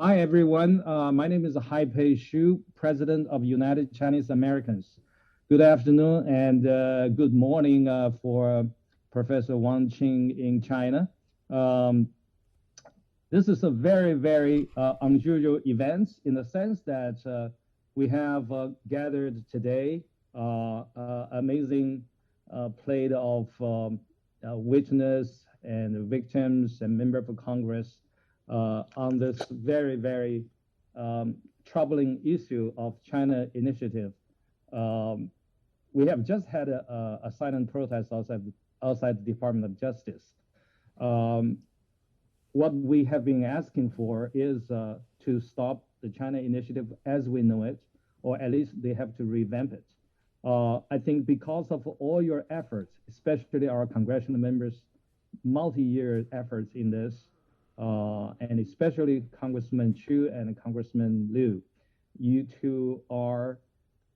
Hi, everyone. My name is Haipei Xu, President of United Chinese Americans. Good afternoon and good morning for Professor Wang Qing in China. Um, this is a very, very unusual event in the sense that we have gathered today amazing plate of witness and victims and members of Congress on this very, very troubling issue of China initiative. We have just had a silent protest outside the Department of Justice. What we have been asking for is to stop the China initiative as we know it, or at least they have to revamp it. I think because of all your efforts, especially our congressional members' multi-year efforts in this, and especially Congressman Chu and Congressman Liu, you two are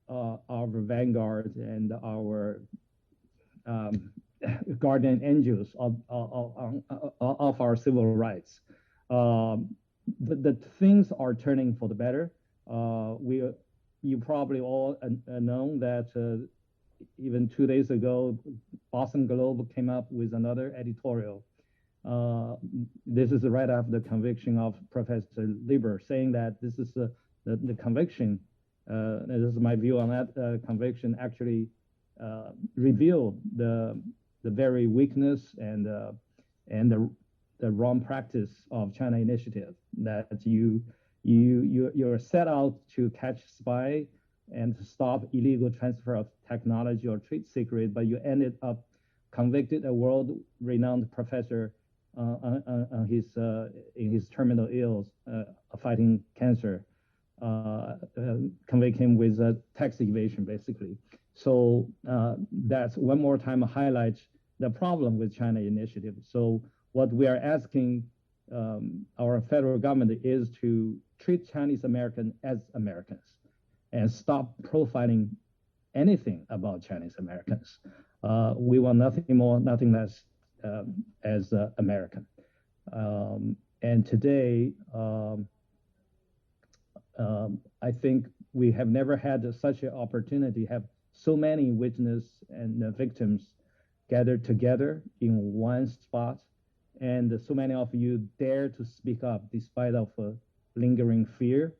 our vanguard and our guardian angels of our civil rights. The things are turning for the better. You probably all know that even 2 days ago, Boston Globe came up with another editorial. This is right after the conviction of Professor Lieber, saying that this is the conviction. This is my view on that conviction. Actually, revealed the very weakness and the wrong practice of China initiative, that you're set out to catch spy and to stop illegal transfer of technology or trade secret, but you ended up convicted a world-renowned professor in his terminal ills, fighting cancer, convict him with tax evasion, basically. So that's one more time highlights the problem with China initiative. So what we are asking our federal government is to treat Chinese Americans as Americans and stop profiling anything about Chinese Americans. We want nothing more, nothing less as American. And today, I think we have never had such an opportunity, have so many witnesses and victims gathered together in one spot, and so many of you dare to speak up despite of lingering fear.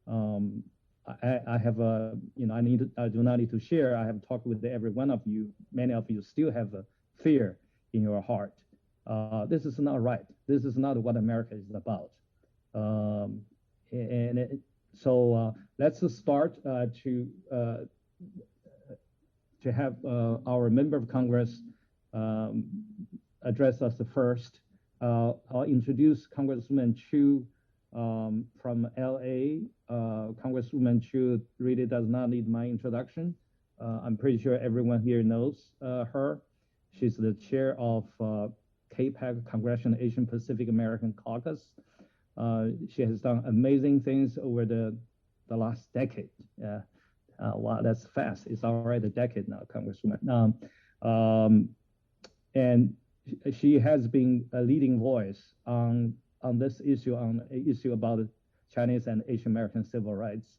I have I do not need to share. I have talked with every one of you. Many of you still have a fear in your heart. This is not right. This is not what America is about. So let's start to have our member of Congress address us first. I'll introduce Congressman Chu from LA. Congresswoman Chu really does not need my introduction. I'm pretty sure everyone here knows her. She's the chair of CAPAC, Congressional Asian Pacific American Caucus. She has done amazing things over the last decade. Wow, that's fast. It's already a decade now, Congresswoman. And she has been a leading voice on this issue, on an issue about Chinese and Asian American civil rights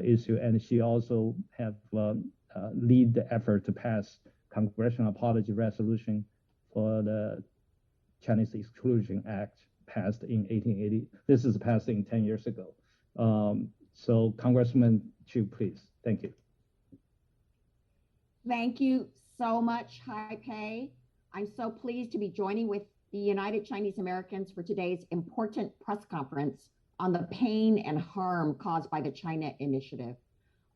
issue. And she also have lead the effort to pass Congressional Apology Resolution for the Chinese Exclusion Act, passed in 1880. This is passing 10 years ago. So Congressman Chu, please. Thank you. Thank you so much, Haipei. I'm so pleased to be joining with the United Chinese Americans for today's important press conference on the pain and harm caused by the China initiative.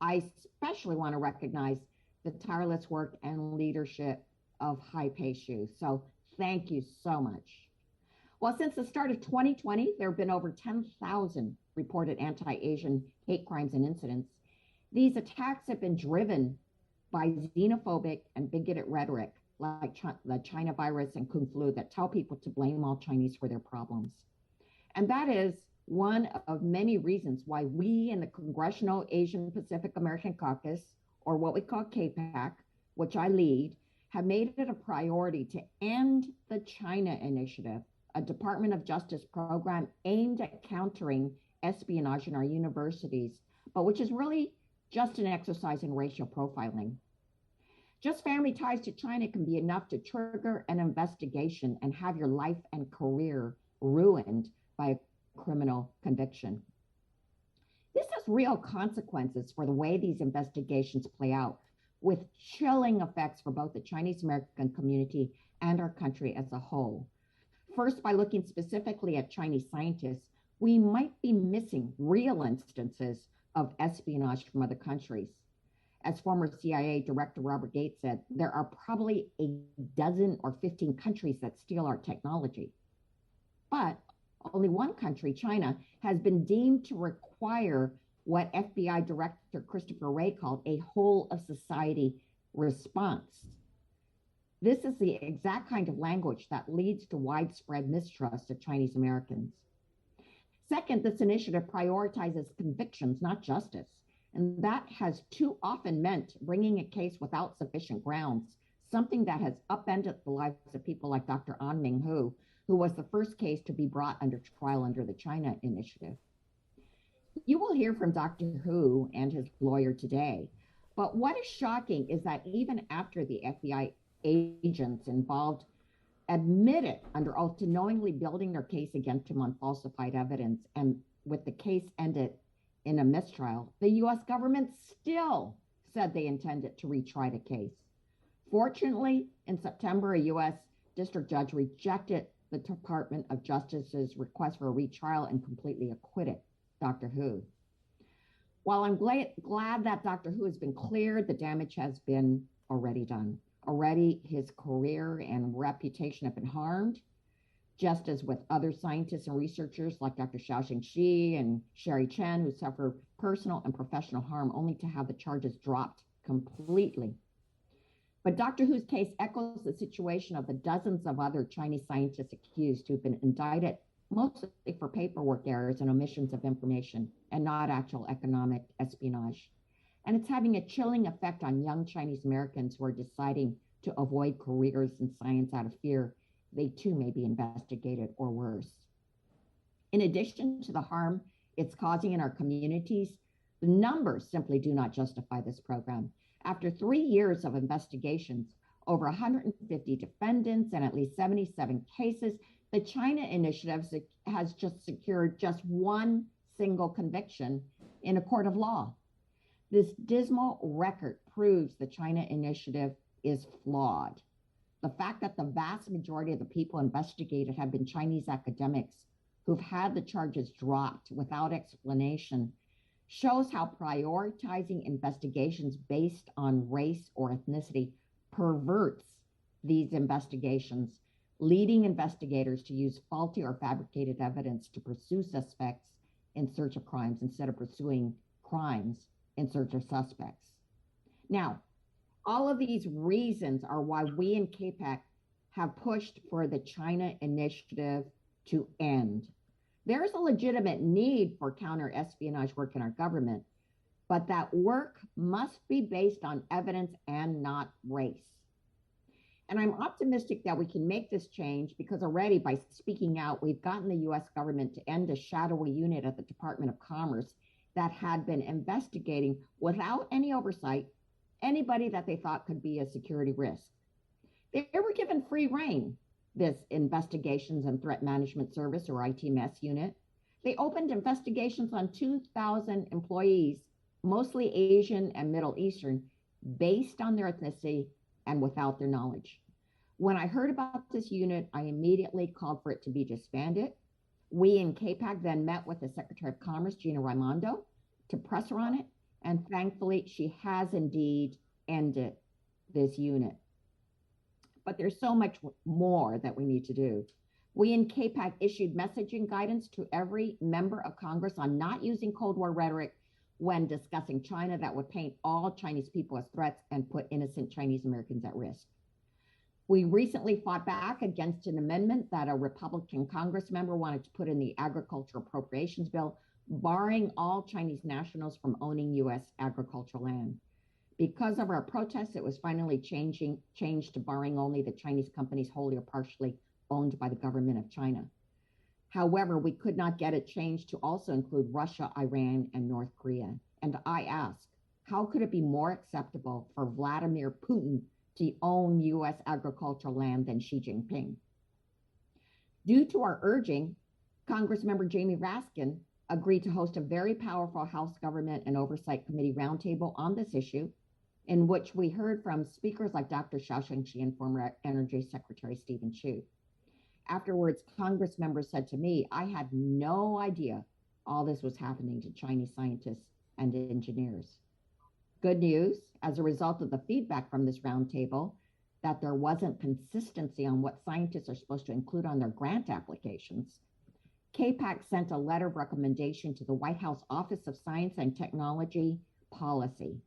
I especially want to recognize the tireless work and leadership of Haipei Xu. So thank you so much. Well, since the start of 2020, there have been over 10,000 reported anti-Asian hate crimes and incidents. These attacks have been driven by xenophobic and bigoted rhetoric like the China virus and Kung flu that tell people to blame all Chinese for their problems. And that is one of many reasons why we in the Congressional Asian Pacific American Caucus, or what we call CAPAC, which I lead, have made it a priority to end the China initiative a Department of Justice program aimed at countering espionage in our universities, but which is really just an exercise in racial profiling. Just family ties to China can be enough to trigger an investigation and have your life and career ruined by a criminal conviction. This has real consequences for the way these investigations play out, with chilling effects for both the Chinese American community and our country as a whole. First, by looking specifically at Chinese scientists, we might be missing real instances of espionage from other countries. As former CIA Director Robert Gates said, there are probably a dozen or 15 countries that steal our technology. But only one country, China, has been deemed to require what FBI Director Christopher Wray called a whole of society response. This is the exact kind of language that leads to widespread mistrust of Chinese Americans. Second, this initiative prioritizes convictions, not justice. And that has too often meant bringing a case without sufficient grounds, something that has upended the lives of people like Dr. An Minghu, who was the first case to be brought under trial under the China Initiative. You will hear from Dr. Hu and his lawyer today, but what is shocking is that even after the FBI agents involved admitted under oath to knowingly building their case against him on falsified evidence, and with the case ended in a mistrial, the US government still said they intended to retry the case. Fortunately, in September, a US district judge rejected the Department of Justice's request for a retrial and completely acquitted Dr. Hu. While I'm glad that Dr. Hu has been cleared, the damage has been already done. Already his career and reputation have been harmed, just as with other scientists and researchers like Dr. Xiaoxing Shi and Sherry Chen, who suffer personal and professional harm only to have the charges dropped completely. But Dr. Hu's case echoes the situation of the dozens of other Chinese scientists accused who've been indicted mostly for paperwork errors and omissions of information and not actual economic espionage. And it's having a chilling effect on young Chinese Americans who are deciding to avoid careers in science out of fear they too may be investigated or worse. In addition to the harm it's causing in our communities, the numbers simply do not justify this program. After 3 years of investigations, over 150 defendants, and at least 77 cases, the China Initiative has just secured just one single conviction in a court of law. This dismal record proves the China Initiative is flawed. The fact that the vast majority of the people investigated have been Chinese academics who've had the charges dropped without explanation shows how prioritizing investigations based on race or ethnicity perverts these investigations, leading investigators to use faulty or fabricated evidence to pursue suspects in search of crimes instead of pursuing crimes in search of suspects. Now, all of these reasons are why we in CAPAC have pushed for the China Initiative to end. There is a legitimate need for counter-espionage work in our government, but that work must be based on evidence and not race. And I'm optimistic that we can make this change because already by speaking out, we've gotten the US government to end a shadowy unit at the Department of Commerce that had been investigating without any oversight anybody that they thought could be a security risk. They were given free rein, this Investigations and Threat Management Service, or ITMS unit. They opened investigations on 2,000 employees, mostly Asian and Middle Eastern, based on their ethnicity and without their knowledge. When I heard about this unit, I immediately called for it to be disbanded. We in CAPAC then met with the Secretary of Commerce, Gina Raimondo, to press her on it. And thankfully, she has indeed ended this unit. But there's so much more that we need to do. We in CAPAC issued messaging guidance to every member of Congress on not using Cold War rhetoric when discussing China that would paint all Chinese people as threats and put innocent Chinese Americans at risk. We recently fought back against an amendment that a Republican Congress member wanted to put in the Agriculture Appropriations Bill, barring all Chinese nationals from owning U.S. agricultural land. Because of our protests, it was finally changed to barring only the Chinese companies wholly or partially owned by the government of China. However, we could not get it changed to also include Russia, Iran, and North Korea. And I ask, how could it be more acceptable for Vladimir Putin to own U.S. agricultural land than Xi Jinping? Due to our urging, Congressmember Jamie Raskin agreed to host a very powerful House Government and Oversight Committee roundtable on this issue, in which we heard from speakers like Dr. Xiaosheng Qi and former Energy Secretary Stephen Chu. Afterwards, Congress members said to me, I had no idea all this was happening to Chinese scientists and engineers. Good news, as a result of the feedback from this roundtable, that there wasn't consistency on what scientists are supposed to include on their grant applications, CAPAC sent a letter of recommendation to the White House Office of Science and Technology Policy.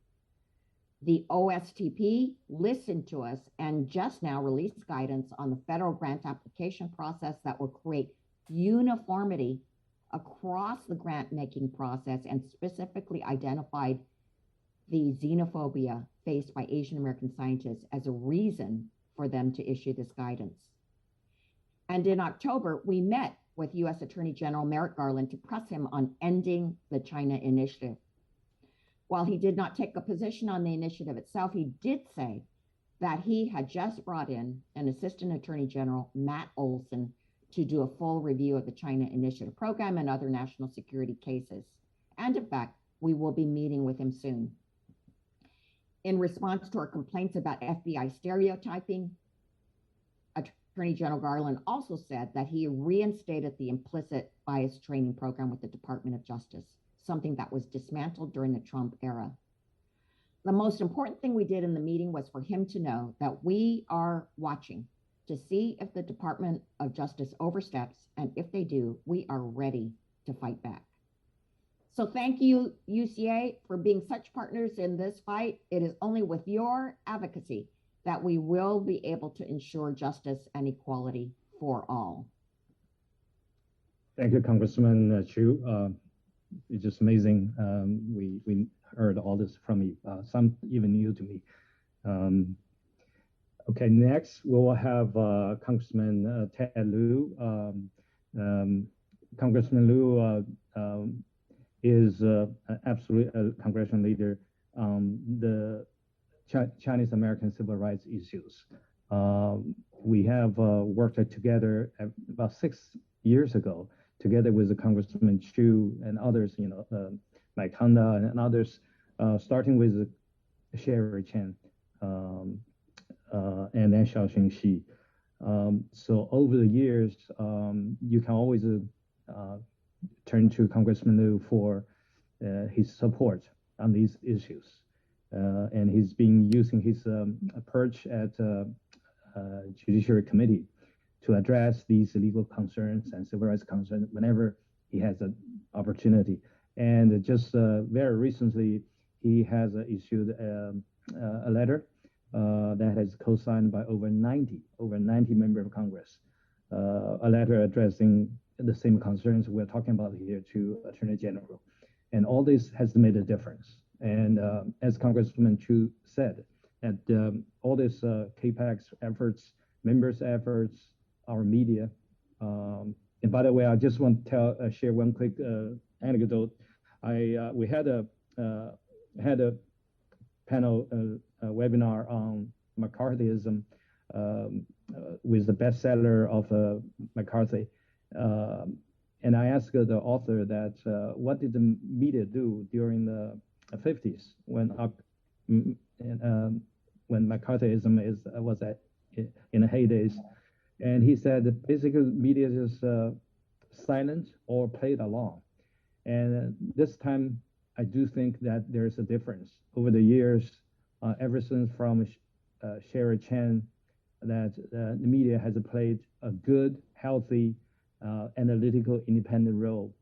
The OSTP listened to us and just now released guidance on the federal grant application process that will create uniformity across the grant making process and specifically identified the xenophobia faced by Asian American scientists as a reason for them to issue this guidance. And in October, we met with U.S. Attorney General Merrick Garland to press him on ending the China initiative. While he did not take a position on the initiative itself, he did say that he had just brought in an Assistant Attorney General, Matt Olson, to do a full review of the China Initiative program and other national security cases. And in fact, we will be meeting with him soon. In response to our complaints about FBI stereotyping, Attorney General Garland also said that he reinstated the implicit bias training program with the Department of Justice, something that was dismantled during the Trump era. The most important thing we did in the meeting was for him to know that we are watching to see if the Department of Justice oversteps, and if they do, we are ready to fight back. So thank you, UCA, for being such partners in this fight. It is only with your advocacy that we will be able to ensure justice and equality for all. Thank you, Congressman Chu. It's just amazing. We heard all this from you, some even new to me. Okay, next we will have Congressman Ted Lieu. Congressman Lieu is absolutely a congressional leader on the Chinese American civil rights issues. We have worked together about 6 years ago, together with the Congressman Chu and others, Mike Honda and others, starting with Sherry Chen and then Xiaosheng Qi. So over the years, you can always turn to Congressman Lieu for his support on these issues. And he's been using his perch at Judiciary Committee to address these legal concerns and civil rights concerns whenever he has an opportunity. And just very recently, he has issued a letter that is co-signed by over 90 members of Congress, a letter addressing the same concerns we're talking about here to Attorney General. And all this has made a difference. And as Congressman Chu said, that all this CAPAC's efforts, members' efforts, our media. And by the way, I just want to share one quick anecdote. We had a panel webinar on McCarthyism with the bestseller of McCarthy. And I asked the author that what did the media do during the 50s when McCarthyism was in the heydays. And he said that basically media is silent or played along. And this time, I do think that there's a difference. Over the years, ever since from Sherry Chen, that the media has played a good, healthy, analytical, independent role,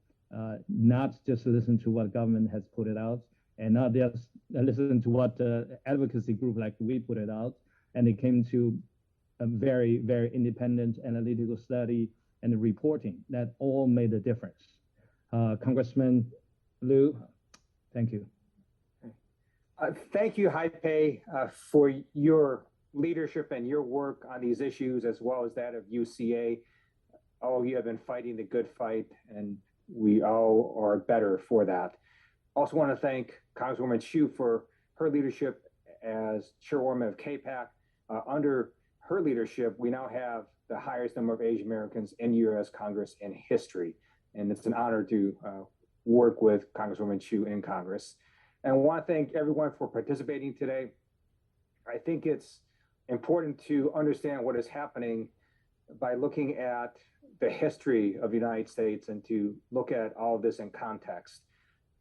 not just listen to what government has put it out, and not just listen to what advocacy group like we put it out, and it came to a very, very independent analytical study and reporting that all made a difference. Congressman Lieu, thank you. Thank you, Hai Pei, for your leadership and your work on these issues, as well as that of UCA. All of you have been fighting the good fight, and we all are better for that. Also want to thank Congresswoman Hsu for her leadership as chairwoman of CAPAC. Under her leadership, we now have the highest number of Asian Americans in U.S. Congress in history. And it's an honor to work with Congresswoman Hsu in Congress. And I want to thank everyone for participating today. I think it's important to understand what is happening by looking at the history of the United States and to look at all of this in context.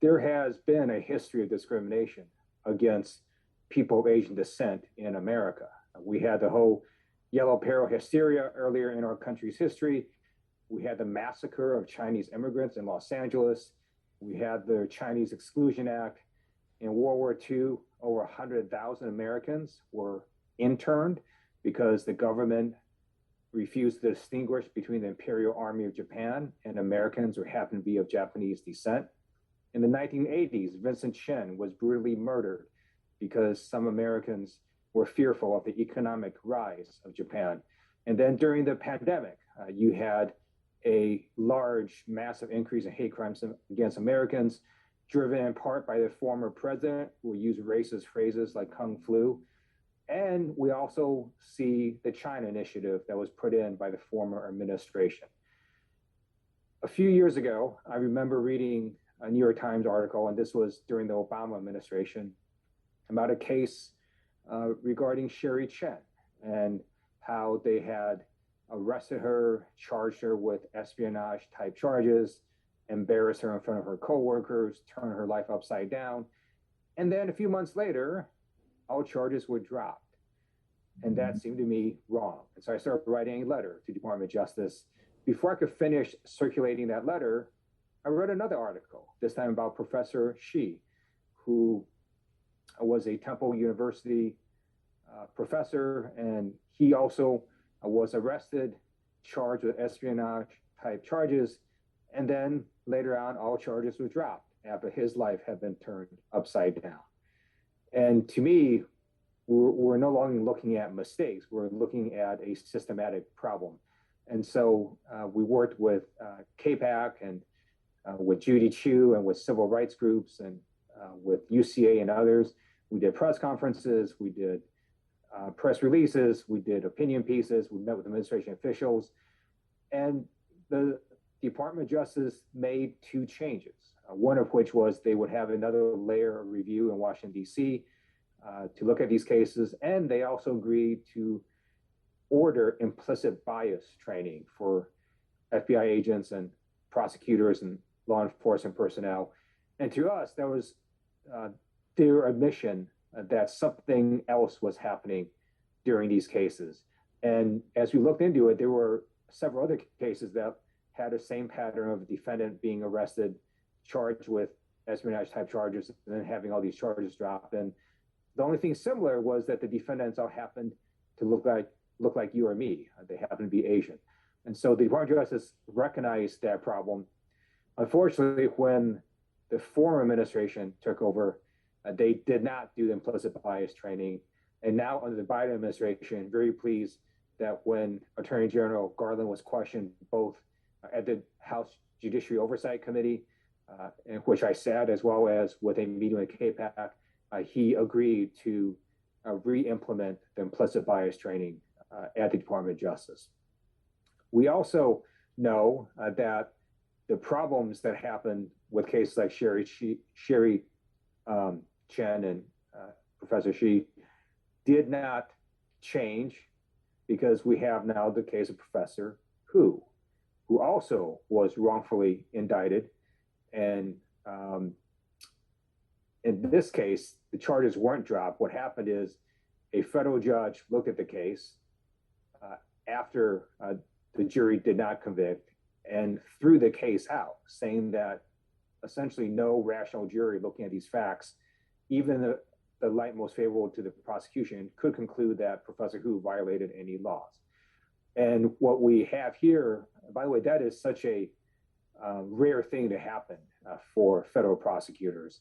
There has been a history of discrimination against people of Asian descent in America. We had the whole yellow peril hysteria earlier in our country's history. We had the massacre of Chinese immigrants in Los Angeles. We had the Chinese Exclusion Act. In World War II, over 100,000 Americans were interned because the government refused to distinguish between the Imperial Army of Japan and Americans who happened to be of Japanese descent. In the 1980s, Vincent Chin was brutally murdered because some Americans were fearful of the economic rise of Japan. And then during the pandemic, you had a large, massive increase in hate crimes against Americans, driven in part by the former president who used racist phrases like Kung Flu. And we also see the China initiative that was put in by the former administration. A few years ago, I remember reading a New York Times article, and this was during the Obama administration, about a case regarding Sherry Chen and how they had arrested her, charged her with espionage type charges, embarrassed her in front of her coworkers, turned her life upside down. And then a few months later, all charges were dropped. And that seemed to me wrong. And so I started writing a letter to the Department of Justice. Before I could finish circulating that letter, I read another article, this time about Professor Shi, who was a Temple University professor, and he also was arrested, charged with espionage type charges, and then later on, all charges were dropped after his life had been turned upside down. And to me, we're no longer looking at mistakes, we're looking at a systematic problem. And so we worked with CAPAC and with Judy Chu and with civil rights groups and with UCA and others. We did press conferences, we did press releases, we did opinion pieces, we met with administration officials, and the Department of Justice made two changes, one of which was they would have another layer of review in Washington, D.C. To look at these cases, and they also agreed to order implicit bias training for FBI agents and prosecutors and law enforcement personnel. And to us, that was their admission that something else was happening during these cases. And as we looked into it, there were several other cases that had the same pattern of a defendant being arrested, charged with espionage type charges, and then having all these charges dropped. And the only thing similar was that the defendants all happened to look like you or me. They happened to be Asian. And so the Department of Justice recognized that problem. Unfortunately, when the former administration took over, they did not do the implicit bias training. And now under the Biden administration, very pleased that when Attorney General Garland was questioned both at the House Judiciary Oversight Committee, in which I sat, as well as with a meeting with CAPAC, he agreed to re-implement the implicit bias training at the Department of Justice. We also know that the problems that happened with cases like Sherry Chen and Professor Shi did not change, because we have now the case of Professor Hu, who also was wrongfully indicted. And in this case, the charges weren't dropped. What happened is a federal judge looked at the case after the jury did not convict and threw the case out, saying that essentially no rational jury looking at these facts, even the light most favorable to the prosecution, could conclude that Professor Hu violated any laws. And what we have here, by the way, that is such a rare thing to happen for federal prosecutors.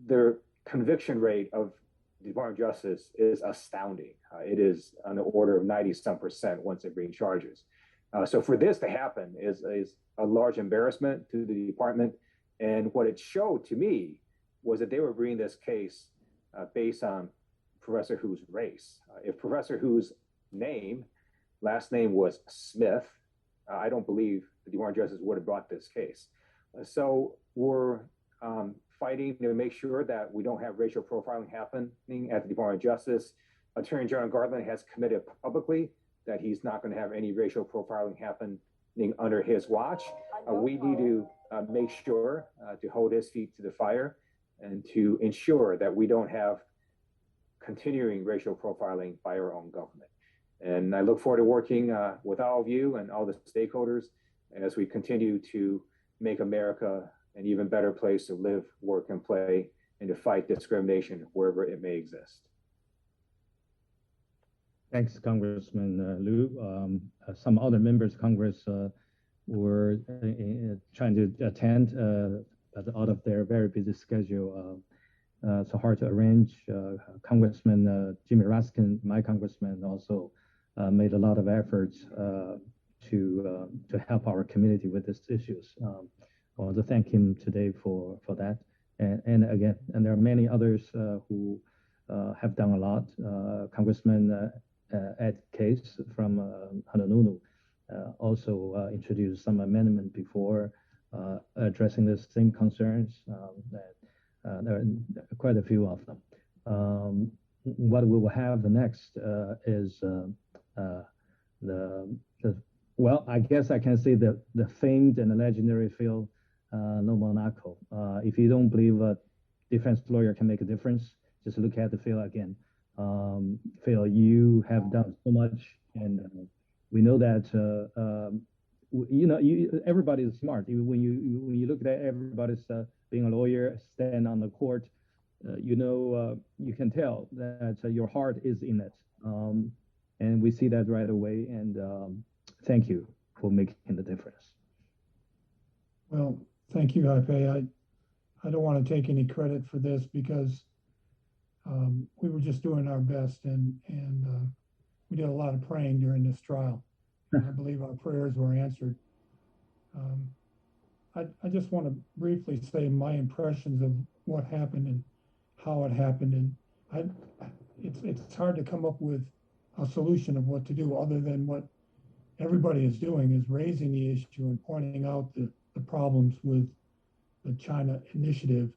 Their conviction rate of the Department of Justice is astounding. It is on the order of 90-some% once they bring charges. So for this to happen is a large embarrassment to the department. And what it showed to me was that they were bringing this case based on Professor Hu's race. If Professor Hu's last name was Smith, I don't believe the Department of Justice would have brought this case. So we're fighting to make sure that we don't have racial profiling happening at the Department of Justice. Attorney General Garland has committed publicly that he's not going to have any racial profiling happening under his watch. We need to make sure to hold his feet to the fire and to ensure that we don't have continuing racial profiling by our own government. And I look forward to working with all of you and all the stakeholders as we continue to make America an even better place to live, work, and play, and to fight discrimination wherever it may exist. Thanks, Congressman Liu. Some other members of Congress were trying to attend, but out of their very busy schedule, so hard to arrange. Congressman Jimmy Raskin, my congressman, also made a lot of efforts to help our community with these issues. I want to thank him today for that. And again, and there are many others who have done a lot. Congressman Ed Case from Honolulu also introduced some amendment before addressing the same concerns. There are quite a few of them. What we will have next is well, I guess I can say the famed and legendary Phil Nobunaga. If you don't believe a defense lawyer can make a difference, just look at the Phil again. Phil, you have done so much, and we know that everybody is smart. When you look at everybody's being a lawyer, stand on the court, you can tell that your heart is in it, and we see that right away. And thank you for making the difference. Well, thank you, Haipe. I don't want to take any credit for this because we were just doing our best, and we did a lot of praying during this trial. I believe our prayers were answered. I just want to briefly say my impressions of what happened and how it happened, and it's hard to come up with a solution of what to do other than what everybody is doing, is raising the issue and pointing out the problems with the China initiative.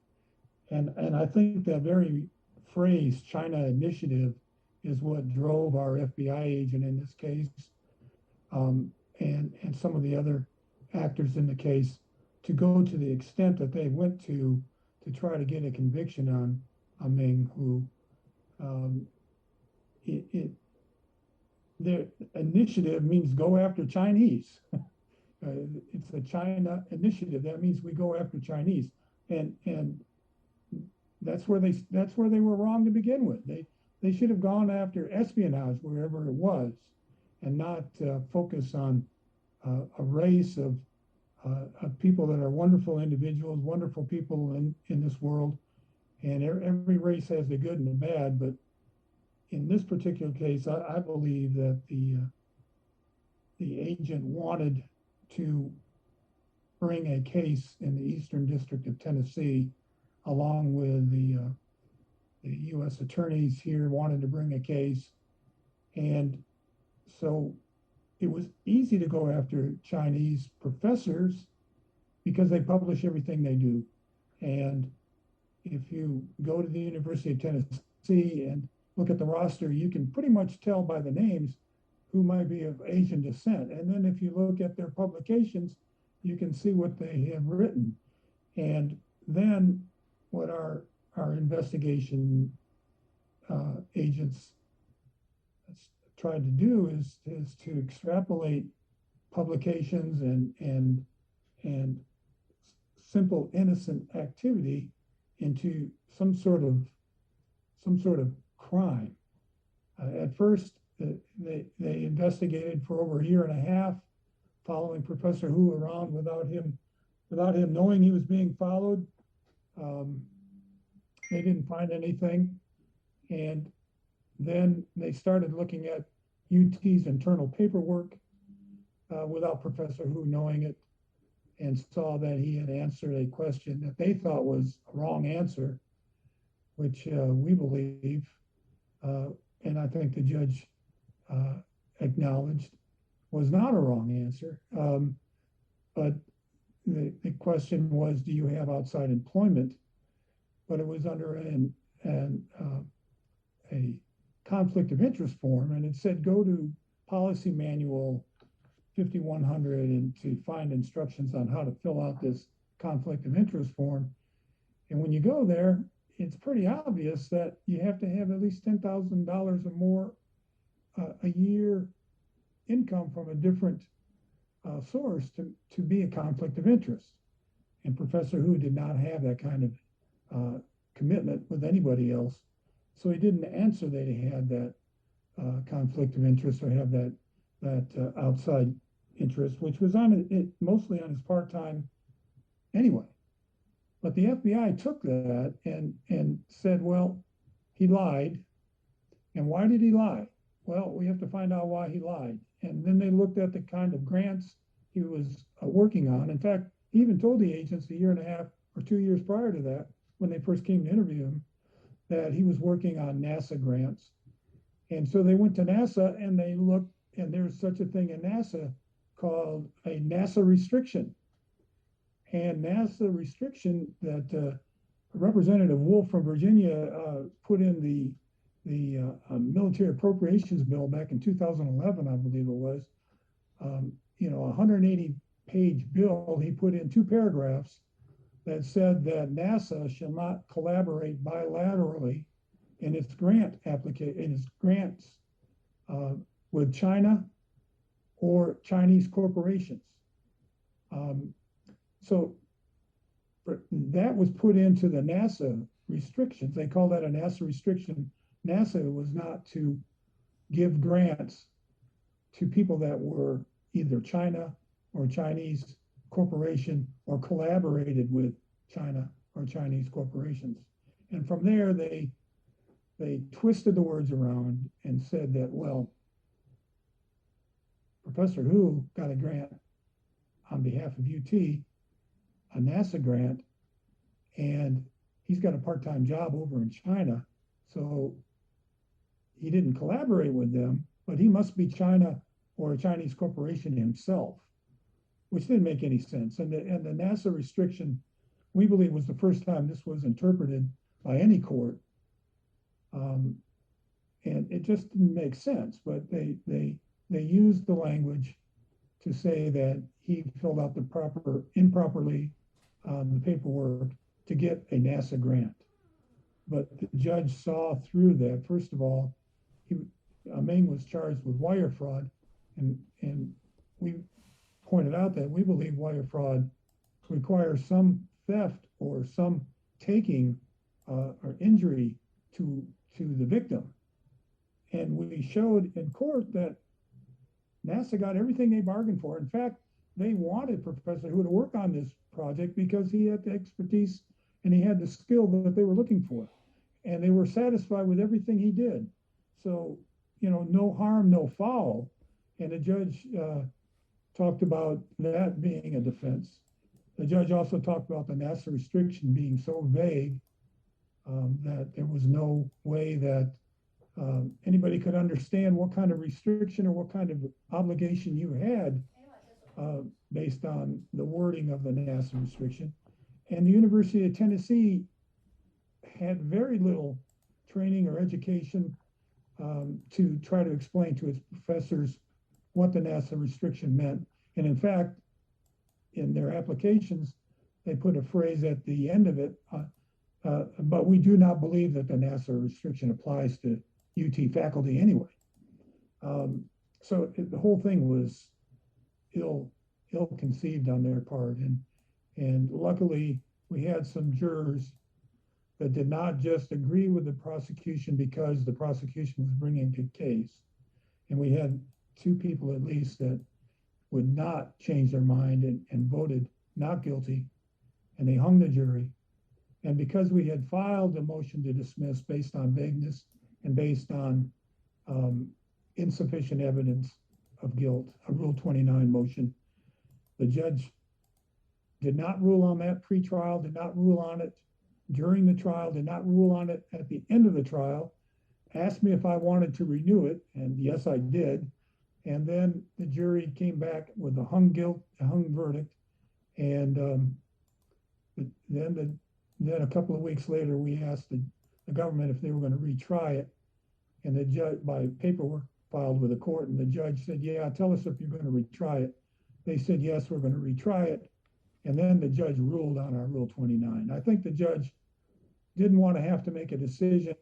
And I think that very phrase, China initiative, is what drove our FBI agent in this case, and some of the other actors in the case, to go to the extent that they went to try to get a conviction on Meng Hu. Their initiative means go after Chinese. It's a China initiative. That means we go after Chinese, and that's where they were wrong to begin with. They should have gone after espionage wherever it was, and not focus on a race of people that are wonderful individuals, wonderful people in this world, and every race has the good and the bad. But in this particular case, I believe that the agent wanted to bring a case in the Eastern District of Tennessee, along with the U.S. attorneys here wanted to bring a case. And so it was easy to go after Chinese professors because they publish everything they do. And if you go to the University of Tennessee and look at the roster, you can pretty much tell by the names who might be of Asian descent. And then if you look at their publications, you can see what they have written. And then what our investigation agents tried to do is to extrapolate publications and simple innocent activity into some sort of crime. At first, they investigated for over a year and a half, following Professor Hu around without him knowing he was being followed. They didn't find anything, And then they started looking at UT's internal paperwork without Professor Hu knowing it, and saw that he had answered a question that they thought was a wrong answer, which we believe, and I think the judge acknowledged, was not a wrong answer. But the question was, do you have outside employment? But it was under a conflict of interest form, and it said go to policy manual 5100 and to find instructions on how to fill out this conflict of interest form. And when you go there, it's pretty obvious that you have to have at least $10,000 or more a year income from a different source to be a conflict of interest. And Professor Hu did not have that kind of commitment with anybody else. So he didn't answer that he had that conflict of interest or have that outside interest, which was mostly on his part-time anyway. But the FBI took that and said, well, he lied. And why did he lie? Well, we have to find out why he lied. And then they looked at the kind of grants he was working on. In fact, he even told the agents a year and a half or 2 years prior to that, when they first came to interview him, that he was working on NASA grants. And so they went to NASA and they looked, and there's such a thing in NASA called a NASA restriction. And NASA restriction that Representative Wolf from Virginia put in the military appropriations bill back in 2011, I believe it was, a 180-page bill. He put in 2 paragraphs that said that NASA shall not collaborate bilaterally in its grants with China or Chinese corporations. So that was put into the NASA restrictions. They call that a NASA restriction. NASA was not to give grants to people that were either China or Chinese corporation or collaborated with China or Chinese corporations. And from there, they twisted the words around and said that, well, Professor Hu got a grant on behalf of UT, a NASA grant, and he's got a part-time job over in China. So he didn't collaborate with them, but he must be China or a Chinese corporation himself, which didn't make any sense. And the NASA restriction, we believe, was the first time this was interpreted by any court. And it just didn't make sense, but they used the language to say that he filled out improperly the paperwork to get a NASA grant. But the judge saw through that. First of all, Meng was charged with wire fraud, and we pointed out that we believe wire fraud requires some theft or some taking or injury to the victim. And we showed in court that NASA got everything they bargained for. In fact, they wanted Professor Hu to work on this project because he had the expertise and he had the skill that they were looking for. And they were satisfied with everything he did. So, no harm, no foul. And the judge talked about that being a defense. The judge also talked about the NASA restriction being so vague that there was no way that anybody could understand what kind of restriction or what kind of obligation you had based on the wording of the NASA restriction. And the University of Tennessee had very little training or education to try to explain to its professors what the NASA restriction meant. And in fact, in their applications, they put a phrase at the end of it, but we do not believe that the NASA restriction applies to UT faculty anyway. So the whole thing was ill-conceived on their part. And luckily, we had some jurors that did not just agree with the prosecution because the prosecution was bringing a case. And we had 2 people at least that would not change their mind and voted not guilty. And they hung the jury. And because we had filed a motion to dismiss based on vagueness and based on insufficient evidence of guilt, a Rule 29 motion, the judge did not rule on that pre-trial, did not rule on it during the trial, did not rule on it at the end of the trial, asked me if I wanted to renew it, and yes, I did. And then the jury came back with a hung verdict. And then a couple of weeks later, we asked the government if they were going to retry it. And the judge, by paperwork filed with the court, and the judge said, yeah, tell us if you're going to retry it. They said, yes, we're going to retry it. And then the judge ruled on our Rule 29. I think the judge didn't want to have to make a decision,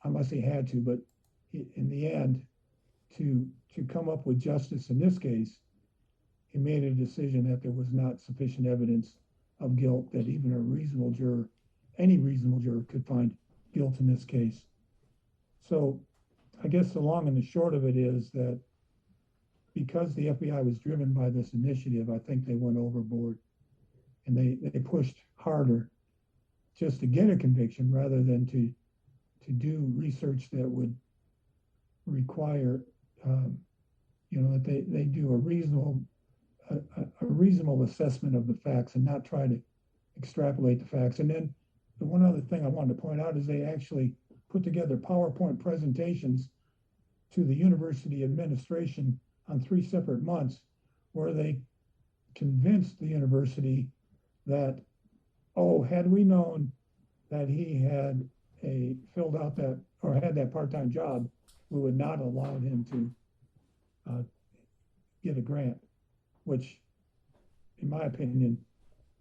unless he had to, but in the end, to come up with justice in this case, he made a decision that there was not sufficient evidence of guilt that even a reasonable juror, any reasonable juror, could find guilt in this case. So I guess the long and the short of it is that because the FBI was driven by this initiative, I think they went overboard, and they pushed harder just to get a conviction rather than to do research that would require, that they do a reasonable assessment of the facts and not try to extrapolate the facts. And then the one other thing I wanted to point out is they actually put together PowerPoint presentations to the university administration on 3 separate months, where they convinced the university that, oh, had we known that he had filled out that or had that part-time job, we would not have allowed him to get a grant, which, in my opinion,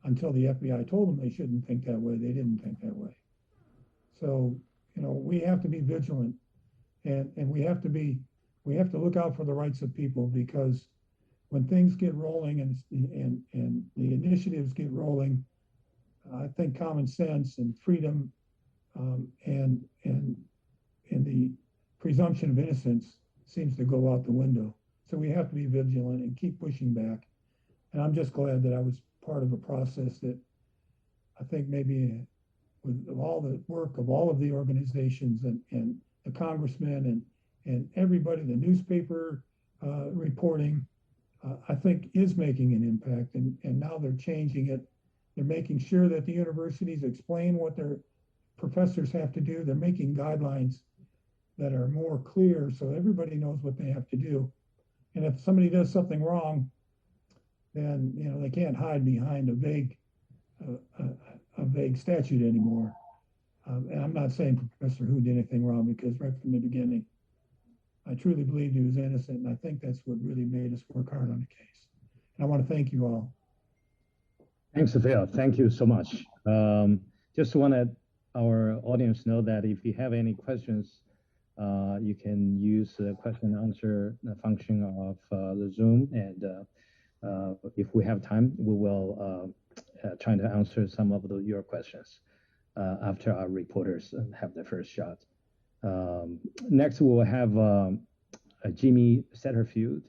until the FBI told them they shouldn't think that way, they didn't think that way. So, we have to be vigilant, and we have to look out for the rights of people, because when things get rolling and the initiatives get rolling, I think common sense and freedom and the presumption of innocence seems to go out the window. So we have to be vigilant and keep pushing back. And I'm just glad that I was part of a process that I think maybe with all the work of all of the organizations and the congressmen and everybody, the newspaper reporting, I think is making an impact. And now they're changing it. They're making sure that the universities explain what their professors have to do. They're making guidelines that are more clear so everybody knows what they have to do. And if somebody does something wrong, then they can't hide behind a vague statute anymore. And I'm not saying Professor Hu did anything wrong, because right from the beginning, I truly believed he was innocent, and I think that's what really made us work hard on the case. And I want to thank you all. Thanks, Phil. Thank you so much. Just want to our audience know that if you have any questions, you can use the question and answer function of the Zoom, and if we have time, we will try to answer some of your questions after our reporters have their first shot. Next, we will have Jimmy Satterfield,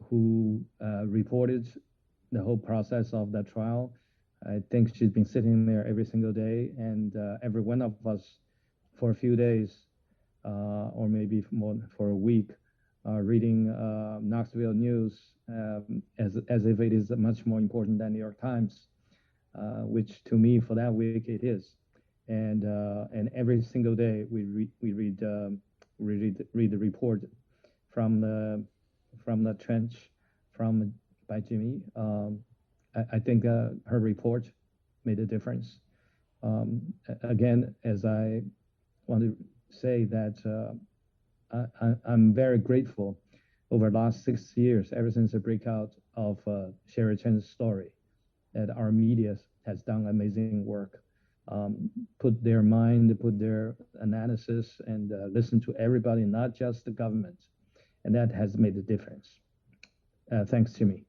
who reported the whole process of the trial. I think she's been sitting there every single day, and every one of us for a few days, or maybe more for a week, reading Knoxville News as if it is much more important than New York Times, which to me for that week it is. And every single day we read the report from the trench by Jimmy. I think her report made a difference. Again, as I want to say that I'm very grateful over the last 6 years, ever since the breakout of Sherry Chen's story, that our media has done amazing work. Put their mind, put their analysis, and listen to everybody, not just the government. And that has made a difference. Thanks, Jimmy.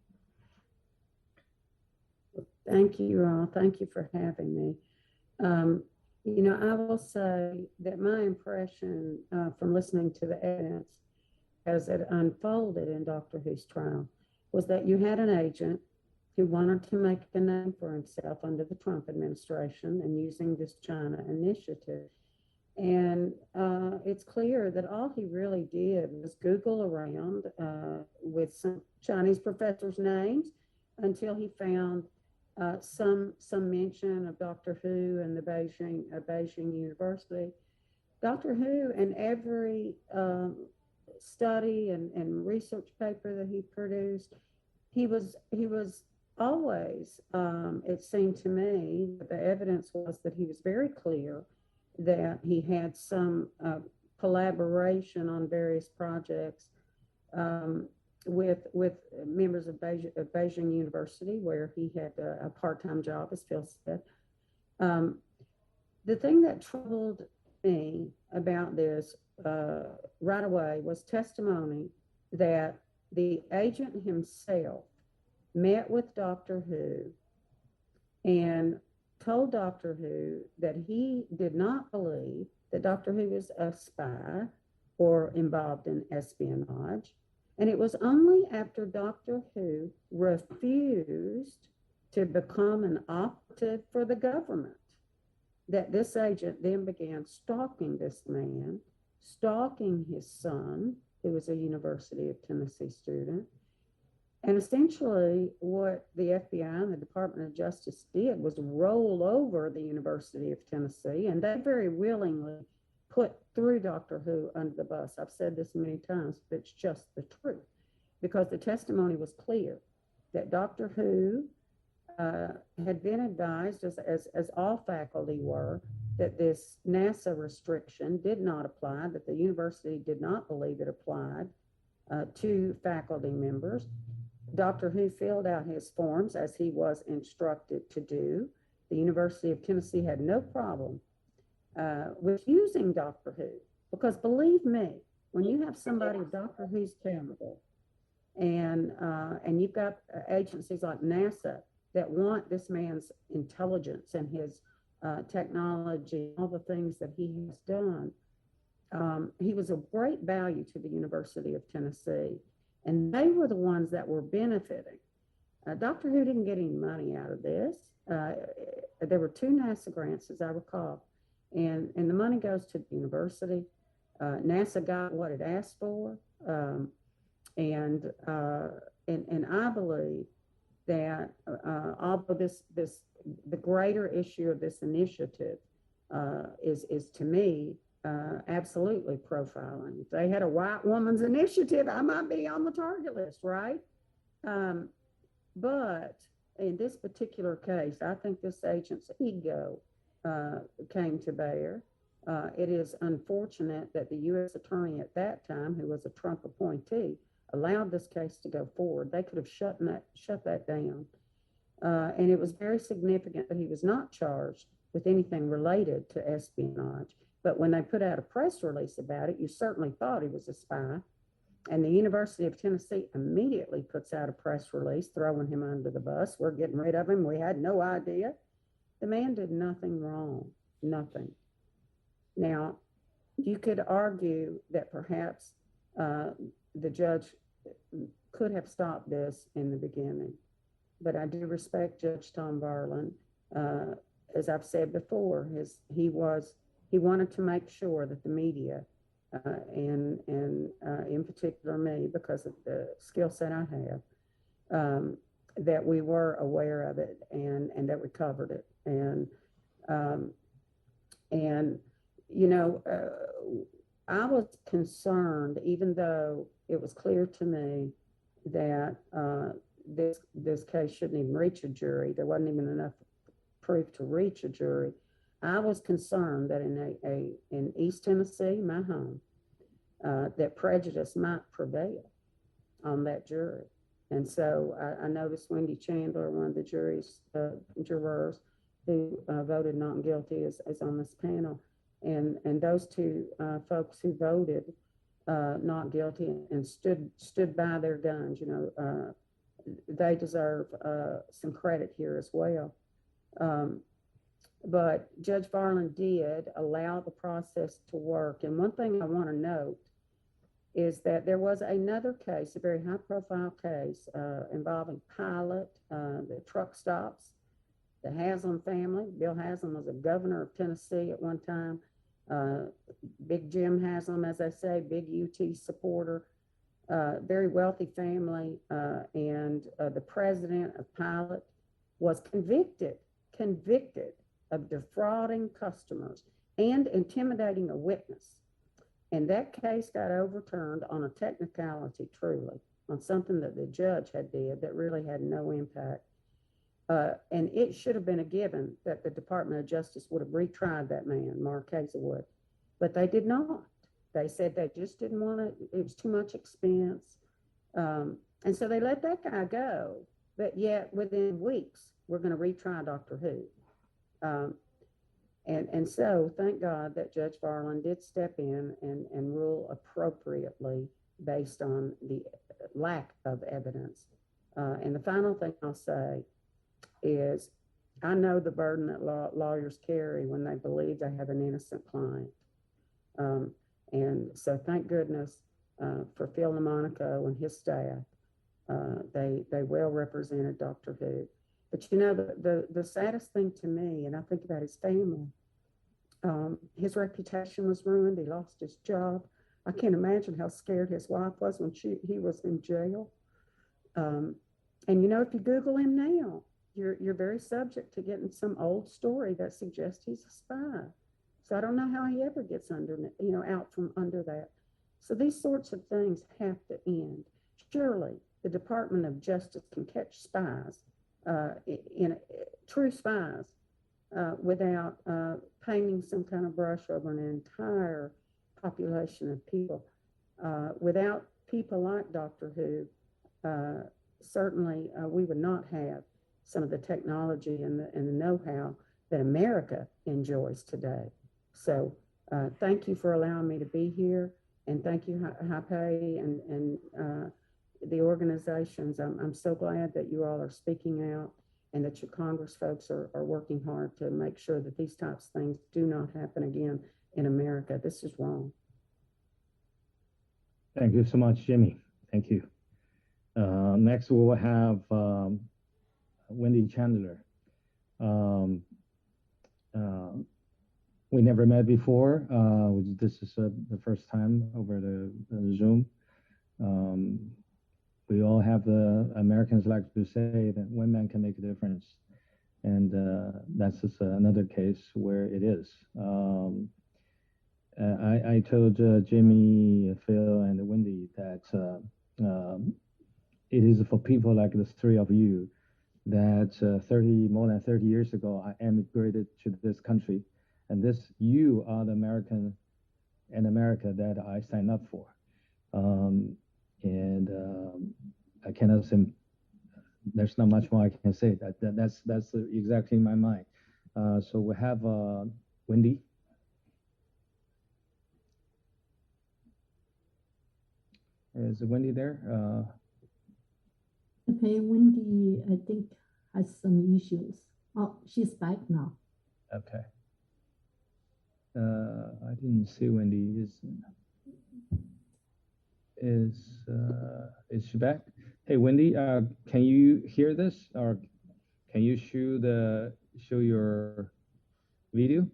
Thank you all. Thank you for having me. I will say that my impression from listening to the evidence as it unfolded in Dr. Hu's trial was that you had an agent who wanted to make a name for himself under the Trump administration and using this China initiative. And it's clear that all he really did was Google around with some Chinese professors' names until he found some mention of Doctor Who and the Beijing University. Doctor Who, in every study and research paper that he produced, he was always, it seemed to me, that the evidence was that he was very clear that he had some collaboration on various projects with members of Beijing University, where he had a part-time job, as Phil said. The thing that troubled me about this right away was testimony that the agent himself met with Doctor Who and told Doctor Who that he did not believe that Doctor Who was a spy or involved in espionage. And it was only after Doctor Who refused to become an operative for the government that this agent then began stalking this man, stalking his son, who was a University of Tennessee student. And essentially what the FBI and the Department of Justice did was roll over the University of Tennessee, and they very willingly threw Doctor Who under the bus. I've said this many times, but it's just the truth, because the testimony was clear that Doctor Who had been advised, as all faculty were, that this NASA restriction did not apply, that the university did not believe it applied to faculty members. Dr. Who filled out his forms as he was instructed to do. The University of Tennessee had no problem with using Dr. Who, because believe me, when you have somebody of Dr. Who's caliber, and you've got agencies like NASA that want this man's intelligence and his technology, all the things that he has done, he was of great value to the University of Tennessee. And they were the ones that were benefiting. Dr. Who didn't get any money out of this. There were 2 NASA grants, as I recall, and the money goes to the university. NASA got what it asked for, and I believe that although the greater issue of this initiative is to me absolutely profiling. If they had a white woman's initiative, I might be on the target list, right? But in this particular case, I think this agent's ego came to bear. It is unfortunate that the U.S. attorney at that time, who was a Trump appointee, allowed this case to go forward. They could have shut that down. And it was very significant that he was not charged with anything related to espionage. But when they put out a press release about it, you certainly thought he was a spy. And the University of Tennessee immediately puts out a press release throwing him under the bus. We're getting rid of him. We had no idea. The man did nothing wrong, nothing. Now, you could argue that perhaps the judge could have stopped this in the beginning. But I do respect Judge Tom Varlin. As I've said before, he wanted to make sure that the media, and in particular me, because of the skill set I have, that we were aware of it and that we covered it. And you know, I was concerned, even though it was clear to me that this case shouldn't even reach a jury. There wasn't even enough proof to reach a jury. I was concerned that in East Tennessee, my home, that prejudice might prevail on that jury. And so I noticed Wendy Chandler, one of the jurors who voted not guilty, is on this panel. And those 2 folks who voted not guilty and stood by their guns, you know, they deserve some credit here as well. But Judge Varlin did allow the process to work. And one thing I want to note is that there was another case, a very high-profile case involving Pilot, the truck stops, the Haslam family. Bill Haslam was a governor of Tennessee at one time. Big Jim Haslam, as I say, big UT supporter, very wealthy family, and the president of Pilot was convicted of defrauding customers and intimidating a witness. And that case got overturned on a technicality, truly, on something that the judge had did that really had no impact. And it should have been a given that the Department of Justice would have retried that man, Mark Hazelwood, but they did not. They said they just didn't want to, it was too much expense. And so they let that guy go, but yet within weeks, we're going to retry Doctor Who. And so thank God that Judge Farland did step in and rule appropriately based on the lack of evidence. And the final thing I'll say is I know the burden that lawyers carry when they believe they have an innocent client. And so thank goodness for Phil Lamonaco and his staff. They well represented Doctor Who. But you know, the saddest thing to me, and I think about his family, his reputation was ruined. He lost his job. I can't imagine how scared his wife was when he was in jail. And you know, if you Google him now, you're very subject to getting some old story that suggests he's a spy. So I don't know how he ever gets out from under that. So these sorts of things have to end. Surely the Department of Justice can catch spies, true spies, without painting some kind of brush over an entire population of people. Without people like Doctor Who, certainly we would not have some of the technology and the know-how that America enjoys today. So thank you for allowing me to be here, and thank you, Haipei and the organizations. I'm so glad that you all are speaking out and that your Congress folks are working hard to make sure that these types of things do not happen again in America. This is wrong. Thank you so much, Jimmy. Thank you. Next, we'll have Wendy Chandler. We never met before. This is the first time over the Zoom. We all have Americans like to say that one man can make a difference. And that's just another case where it is. I told Jimmy, Phil, and Wendy that it is for people like the three of you that more than 30 years ago, I emigrated to this country. And you are the America that I signed up for. I cannot say, there's not much more I can say. That's exactly my mind. So we have Wendy. Is Wendy there? Okay, Wendy, I think, has some issues. Oh, she's back now. Okay. I didn't see Wendy. Is she back? Hey, Wendy, can you hear this, or can you show your video?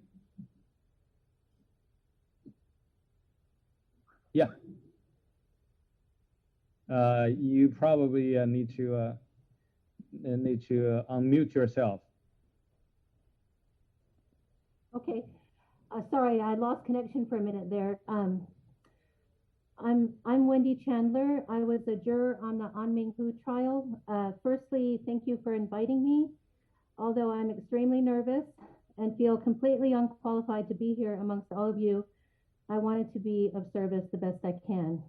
Yeah. You probably need to unmute yourself. Okay. Sorry, I lost connection for a minute there. I'm Wendy Chandler. I was a juror on the An Minghu trial. Firstly, thank you for inviting me. Although I'm extremely nervous and feel completely unqualified to be here amongst all of you, I wanted to be of service the best I can.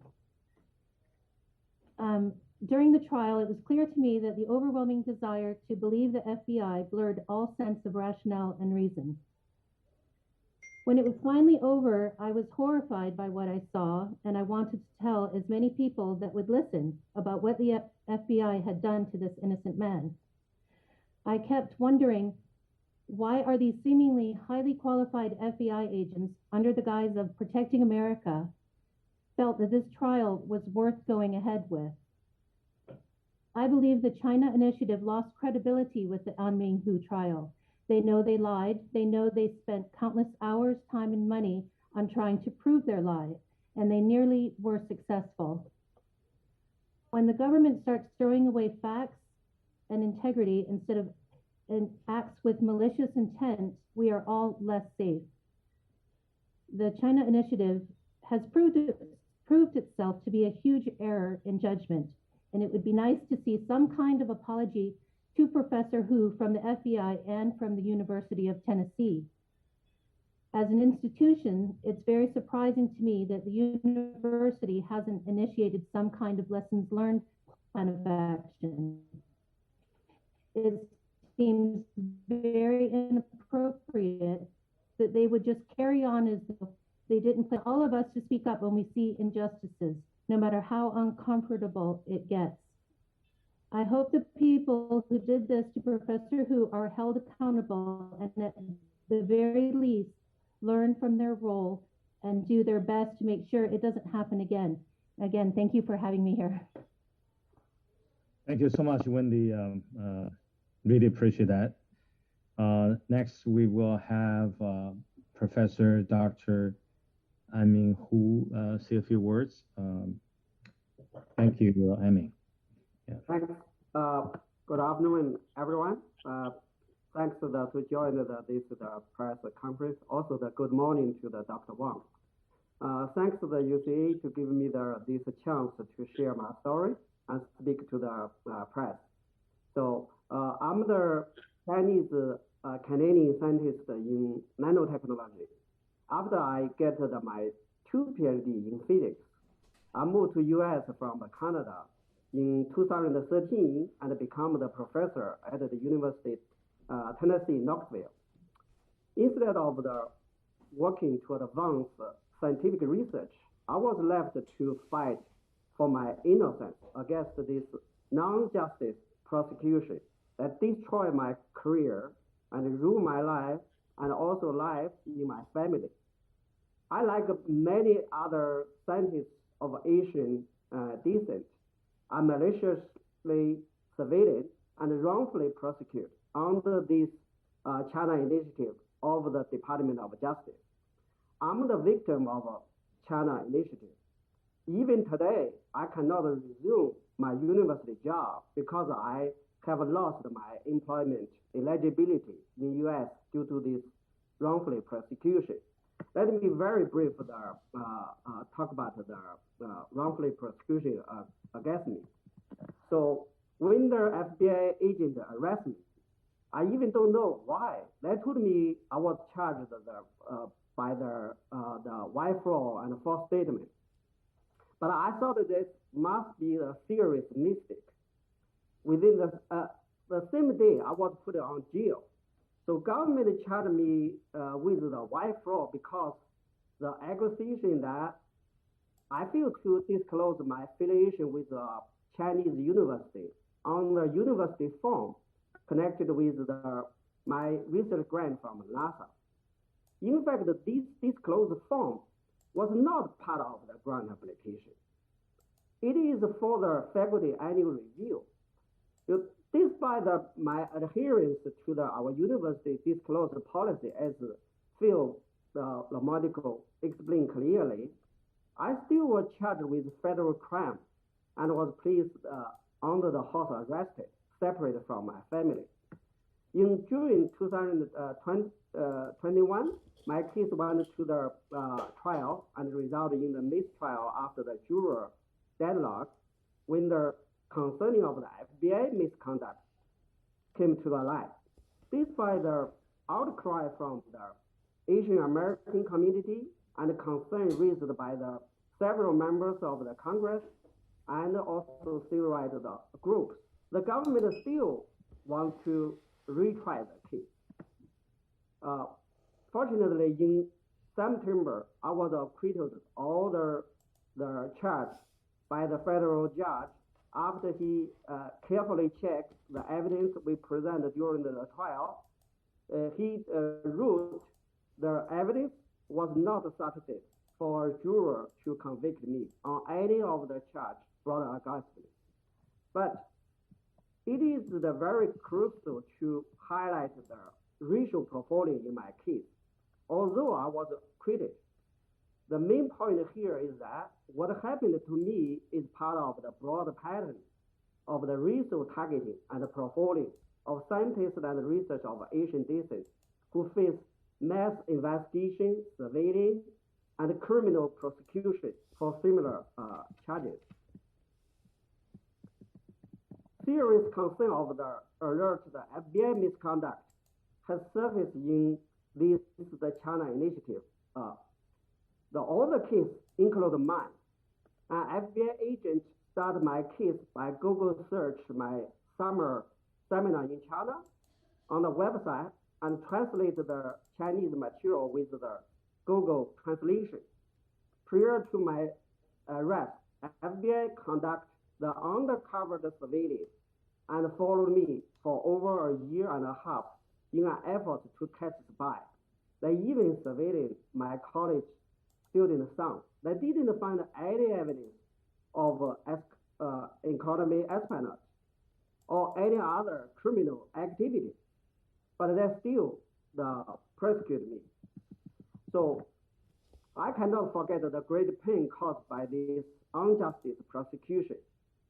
During the trial, it was clear to me that the overwhelming desire to believe the FBI blurred all sense of rationale and reason. When it was finally over, I was horrified by what I saw, and I wanted to tell as many people that would listen about what the FBI had done to this innocent man. I kept wondering, why are these seemingly highly qualified FBI agents, under the guise of protecting America, felt that this trial was worth going ahead with. I believe the China Initiative lost credibility with the An Minghu trial. They know they lied. They know they spent countless hours, time, and money on trying to prove their lie, and they nearly were successful. When the government starts throwing away facts and integrity instead of and acts with malicious intent, we are all less safe. The China Initiative has proved itself to be a huge error in judgment, and it would be nice to see some kind of apology to Professor Hu from the FBI and from the University of Tennessee. As an institution, it's very surprising to me that the university hasn't initiated some kind of lessons learned plan of action. It seems very inappropriate that they would just carry on as though they didn't put all of us to speak up when we see injustices, no matter how uncomfortable it gets. I hope the people who did this to Professor Hu are held accountable and at the very least learn from their role and do their best to make sure it doesn't happen again. Again, thank you for having me here. Thank you so much, Wendy. Really appreciate that. Next, we will have Professor Dr. An Minghu say a few words. Thank you, Amy. Yeah. Thanks. Good afternoon, everyone. Thanks to join this press conference. Also, good morning to Dr. Wang. Thanks to the UCA to give me this chance to share my story and speak to the press. So I'm the Chinese Canadian scientist in nanotechnology. After I get my 2 PhD in physics, I moved to US from Canada in 2013 and become the professor at the University Tennessee, Knoxville. Instead of working to advance scientific research, I was left to fight for my innocence against this non-justice prosecution that destroyed my career and ruined my life and also life in my family. I, like many other scientists of Asian descent, are maliciously surveilled and wrongfully prosecuted under this China Initiative of the Department of Justice. I'm the victim of a China Initiative. Even today, I cannot resume my university job because I have lost my employment eligibility in US due to this wrongfully prosecution. Let me very brief talk about the wrongfully prosecution against me. So when the FBI agent arrested me, I even don't know why. They told me I was charged by the wire fraud and false statement. But I thought that this must be a serious mistake. Within the same day, I was put on jail. So government charged me with the wire fraud because the accusation that I failed to disclose my affiliation with a Chinese university on the university form connected with my research grant from NASA. In fact, this disclosed form was not part of the grant application. It is for the faculty annual review. Despite my adherence to our university disclosure policy, as Phil Lamonaco explained clearly, I still was charged with federal crime and was placed under the house arrest, separate from my family. In June 2021, my case went to the trial and resulted in the mistrial after the juror deadlock when the concerning of the FBI misconduct came to the light. Despite the outcry from the Asian American community and concern raised by the several members of the Congress and also civil rights groups, the government still wants to retry the case. Fortunately, in September, I was acquitted of all the charge by the federal judge after he carefully checked the evidence we presented during the trial. He ruled the evidence was not sufficient for a juror to convict me on any of the charge brought against me. But it is very crucial to highlight the racial profiling in my case. Although I was acquitted, the main point here is that what happened to me is part of the broad pattern of the racial targeting and profiling of scientists and research of Asian descent who face mass investigation, surveillance, and criminal prosecution for similar charges. Serious concern of the alert the FBI misconduct has surfaced in the China Initiative. The other case include mine. An FBI agent started my case by Google search my summer seminar in China on the website and translate the Chinese material with the Google translation. Prior to my arrest, FBI conducted the undercover surveillance and followed me for over a year and a half in an effort to catch spy. They even surveilled my college student son. They didn't find any evidence of economy espionage or any other criminal activity, but they still persecuted me. So I cannot forget the great pain caused by this unjust prosecution.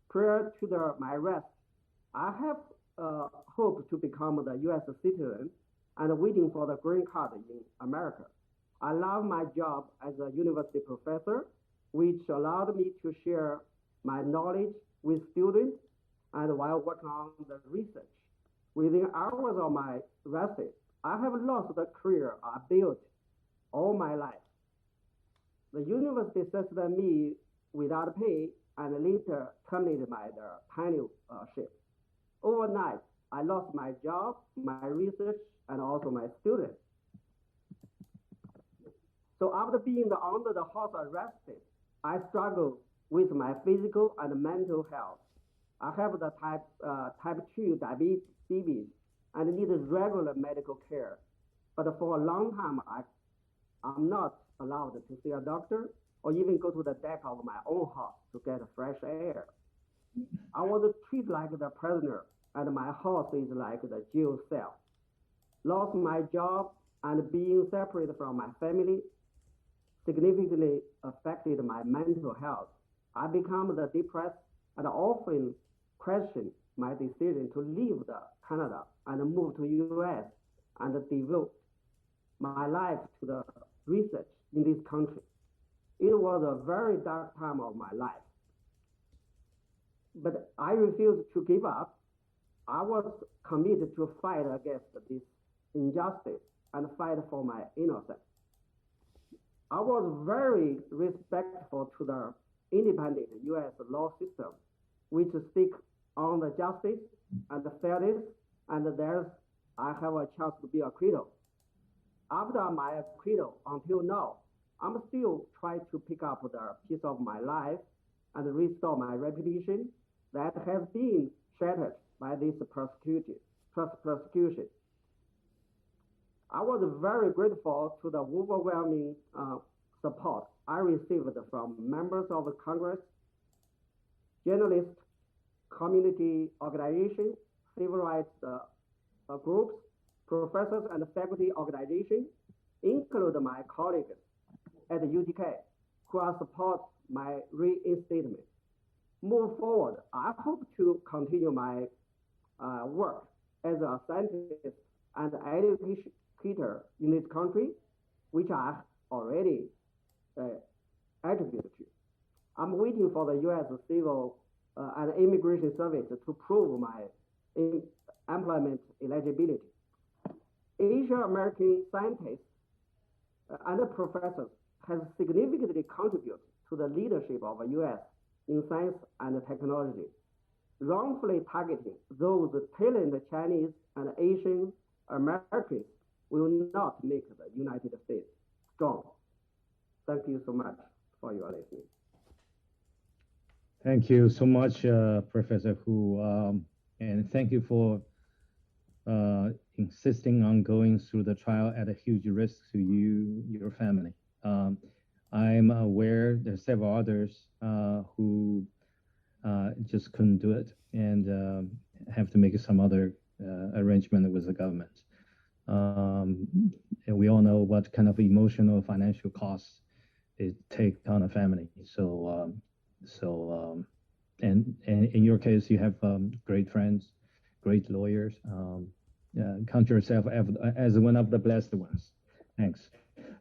Prior to my arrest, I have hoped to become the U.S. citizen and waiting for the green card in America. I love my job as a university professor, which allowed me to share my knowledge with students and while working on the research. Within hours of my arrest, I have lost the career I built all my life. The university suspended me without pay and later terminated my tenureship. Overnight, I lost my job, my research, and also my students. So after being under the house arrest, I struggle with my physical and mental health. I have the type 2 diabetes and need regular medical care. But for a long time, I'm not allowed to see a doctor or even go to the deck of my own house to get fresh air. I was treated like the prisoner, and my house is like the jail cell. Lost my job and being separated from my family significantly affected my mental health. I become depressed and often question my decision to leave Canada and move to US and devote my life to the research in this country. It was a very dark time of my life. But I refused to give up. I was committed to fight against this injustice and fight for my innocence. I was very respectful to the independent U.S. law system, which stick on the justice and the fairness, and there's I have a chance to be acquitted. After my acquittal until now, I'm still trying to pick up the piece of my life and restore my reputation that has been shattered by this persecution. I was very grateful to the overwhelming support I received from members of Congress, journalists, community organizations, civil rights groups, professors and faculty organizations, including my colleagues at UTK, who are support my reinstatement. Move forward, I hope to continue my work as a scientist and educator in this country, which I already attributed to. I'm waiting for the U.S. Civil and Immigration Service to prove my employment eligibility. Asian American scientists and professors have significantly contributed to the leadership of the U.S. in science and technology. Wrongfully targeting those talented Chinese and Asian Americans will not make the United States strong. Thank you so much for your listening. Thank you so much, Professor Hu, and thank you for insisting on going through the trial at a huge risk to you, your family. I'm aware there's several others who just couldn't do it and have to make some other arrangement with the government. And we all know what kind of emotional, financial costs it takes on a family. And in your case, you have great friends, great lawyers. Count yourself as one of the blessed ones. Thanks.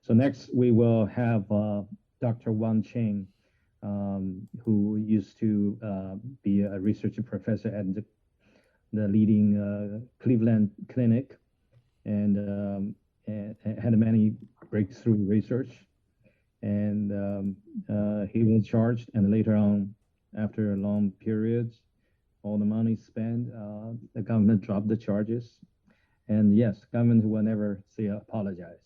So next we will have Dr. Wang Qing, who used to be a research professor at the leading Cleveland Clinic and had many breakthrough research. And he was charged, and later on, after long periods, all the money spent, the government dropped the charges. And yes, government will never say apologize.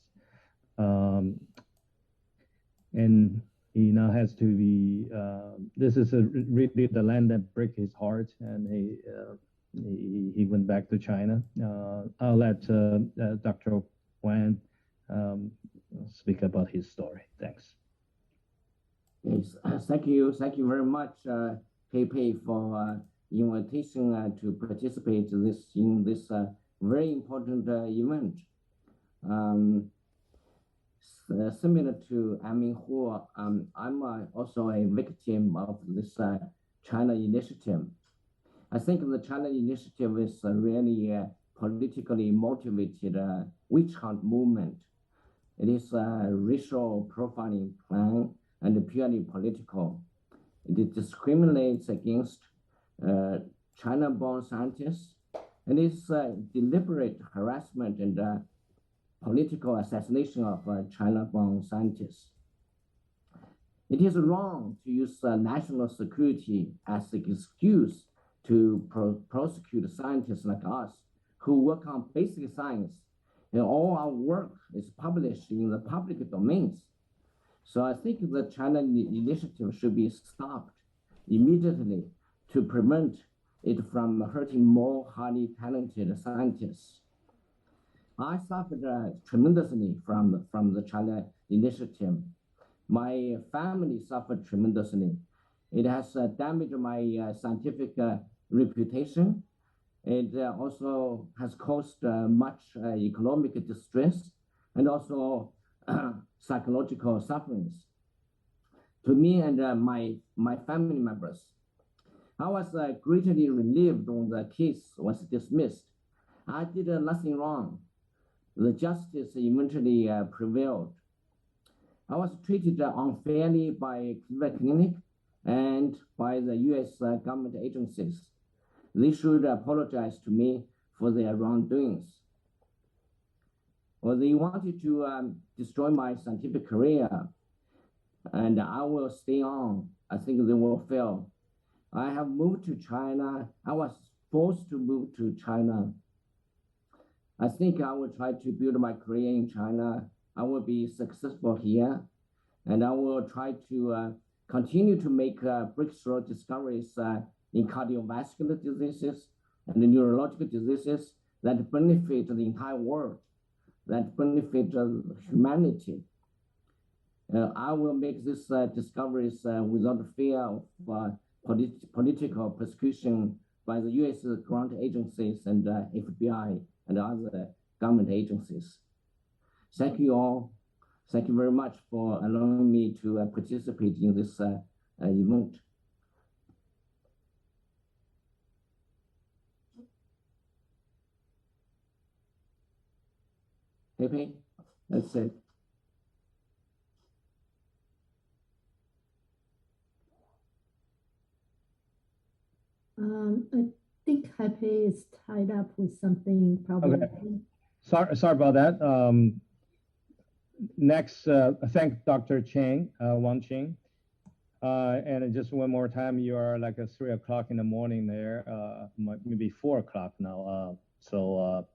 And he now has to be, this is really the land that broke his heart, and he went back to China. I'll let Dr. Wang speak about his story. Thanks. Yes, thank you very much, Pei, for invitation to participate in this very important event. Similar to Amin Hu, I'm also a victim of this China Initiative. I think the China Initiative is really a politically motivated witch hunt movement. It is a racial profiling plan and purely political. It discriminates against China-born scientists, and it's deliberate harassment and political assassination of China-born scientists. It is wrong to use national security as an excuse to prosecute scientists like us who work on basic science, and all our work is published in the public domains. So I think the China Initiative should be stopped immediately to prevent it from hurting more highly talented scientists. I suffered tremendously from the China Initiative. My family suffered tremendously. It has damaged my scientific reputation. It also has caused much economic distress and also psychological sufferings to me and my family members. I was greatly relieved when the case was dismissed. I did nothing wrong. The justice eventually prevailed. I was treated unfairly by Cleveland Clinic and by the U.S. government agencies. They should apologize to me for their wrongdoings. Well, they wanted to destroy my scientific career, and I will stay on. I think they will fail. I have moved to China. I was forced to move to China. I think I will try to build my career in China. I will be successful here, and I will try to continue to make breakthrough discoveries in cardiovascular diseases and neurological diseases that benefit the entire world, that benefit humanity. I will make these discoveries without fear of political persecution by the U.S. grant agencies and FBI and other government agencies. Thank you all. Thank you very much for allowing me to participate in this event. Pepe, that's it. I think Pepe is tied up with something probably. Okay. Sorry about that. Next, thank Dr. Chang, Wang Qing. And just one more time, you are like at 3 o'clock in the morning there, maybe 4 o'clock now. So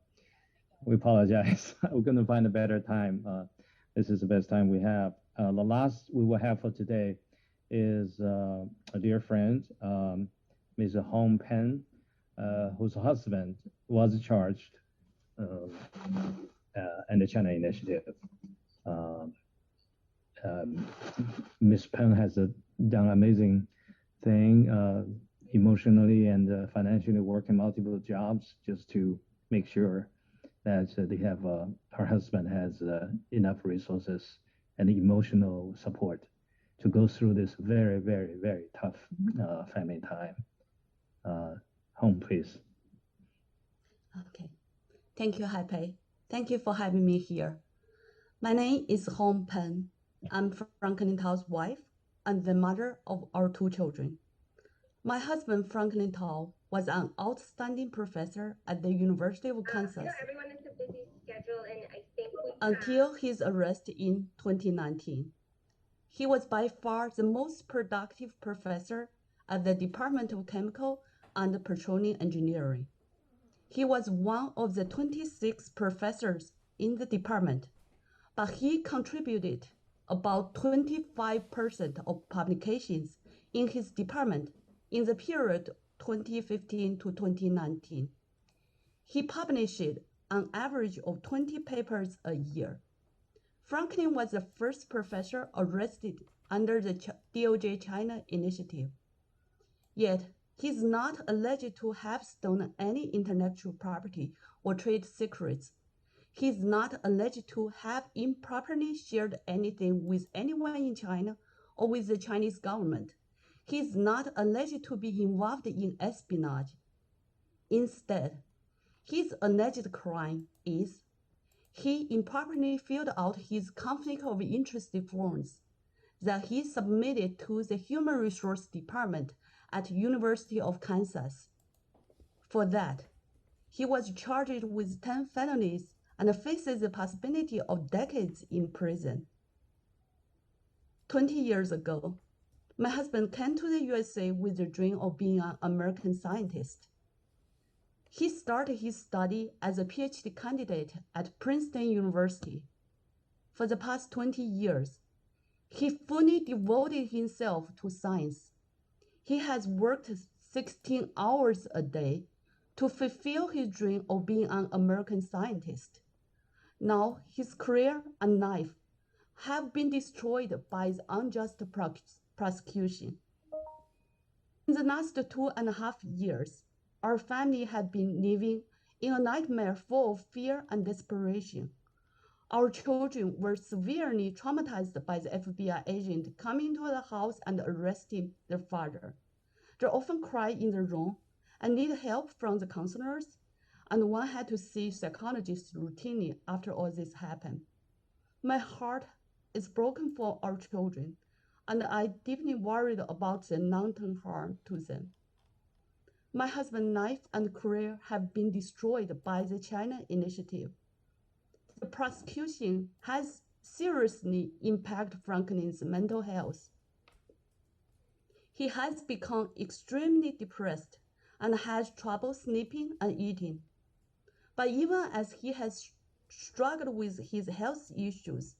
we apologize. We're going to find a better time. This is the best time we have. The last we will have for today is a dear friend, Ms. Hong Pen, whose husband was charged in the China Initiative. Miss Peng has done amazing thing emotionally and financially, working multiple jobs just to make sure that they have her husband has enough resources and emotional support to go through this very, very, very tough family time. Home, please. Okay. Thank you, Haipei. Thank you for having me here. My name is Hong Peng. I'm Franklin Tao's wife and the mother of our 2 children. My husband, Franklin Tao, was an outstanding professor at the University of Kansas. I know everyone is a busy schedule, and I think until his arrest in 2019. He was by far the most productive professor at the Department of Chemical and Petroleum Engineering. He was one of the 26 professors in the department, but he contributed about 25% of publications in his department in the period 2015 to 2019. He published an average of 20 papers a year. Franklin was the first professor arrested under the DOJ China initiative. Yet, he's not alleged to have stolen any intellectual property or trade secrets. He's not alleged to have improperly shared anything with anyone in China or with the Chinese government. He's not alleged to be involved in espionage. Instead, his alleged crime is he improperly filled out his conflict of interest forms that he submitted to the Human Resource Department at University of Kansas. For that, he was charged with 10 felonies and faces the possibility of decades in prison. 20 years ago, my husband came to the USA with the dream of being an American scientist. He started his study as a PhD candidate at Princeton University. For the past 20 years, he fully devoted himself to science. He has worked 16 hours a day to fulfill his dream of being an American scientist. Now, his career and life have been destroyed by the unjust prosecution. In the last 2.5 years, our family had been living in a nightmare full of fear and desperation. Our children were severely traumatized by the FBI agent coming to the house and arresting their father. They often cry in the room and need help from the counselors, and one had to see psychologists routinely after all this happened. My heart is broken for our children, and I deeply worried about the long-term harm to them. My husband's life and career have been destroyed by the China initiative. The prosecution has seriously impacted Franklin's mental health. He has become extremely depressed and has trouble sleeping and eating. But even as he has struggled with his health issues,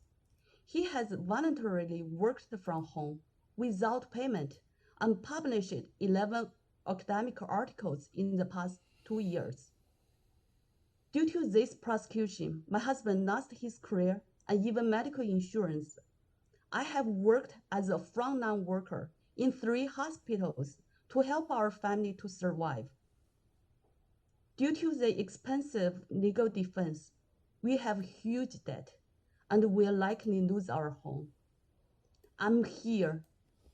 he has voluntarily worked from home without payment and published 11 academic articles in the past 2 years. Due to this prosecution, my husband lost his career and even medical insurance. I have worked as a frontline worker in 3 hospitals to help our family to survive. Due to the expensive legal defense, we have huge debt and will likely lose our home. I'm here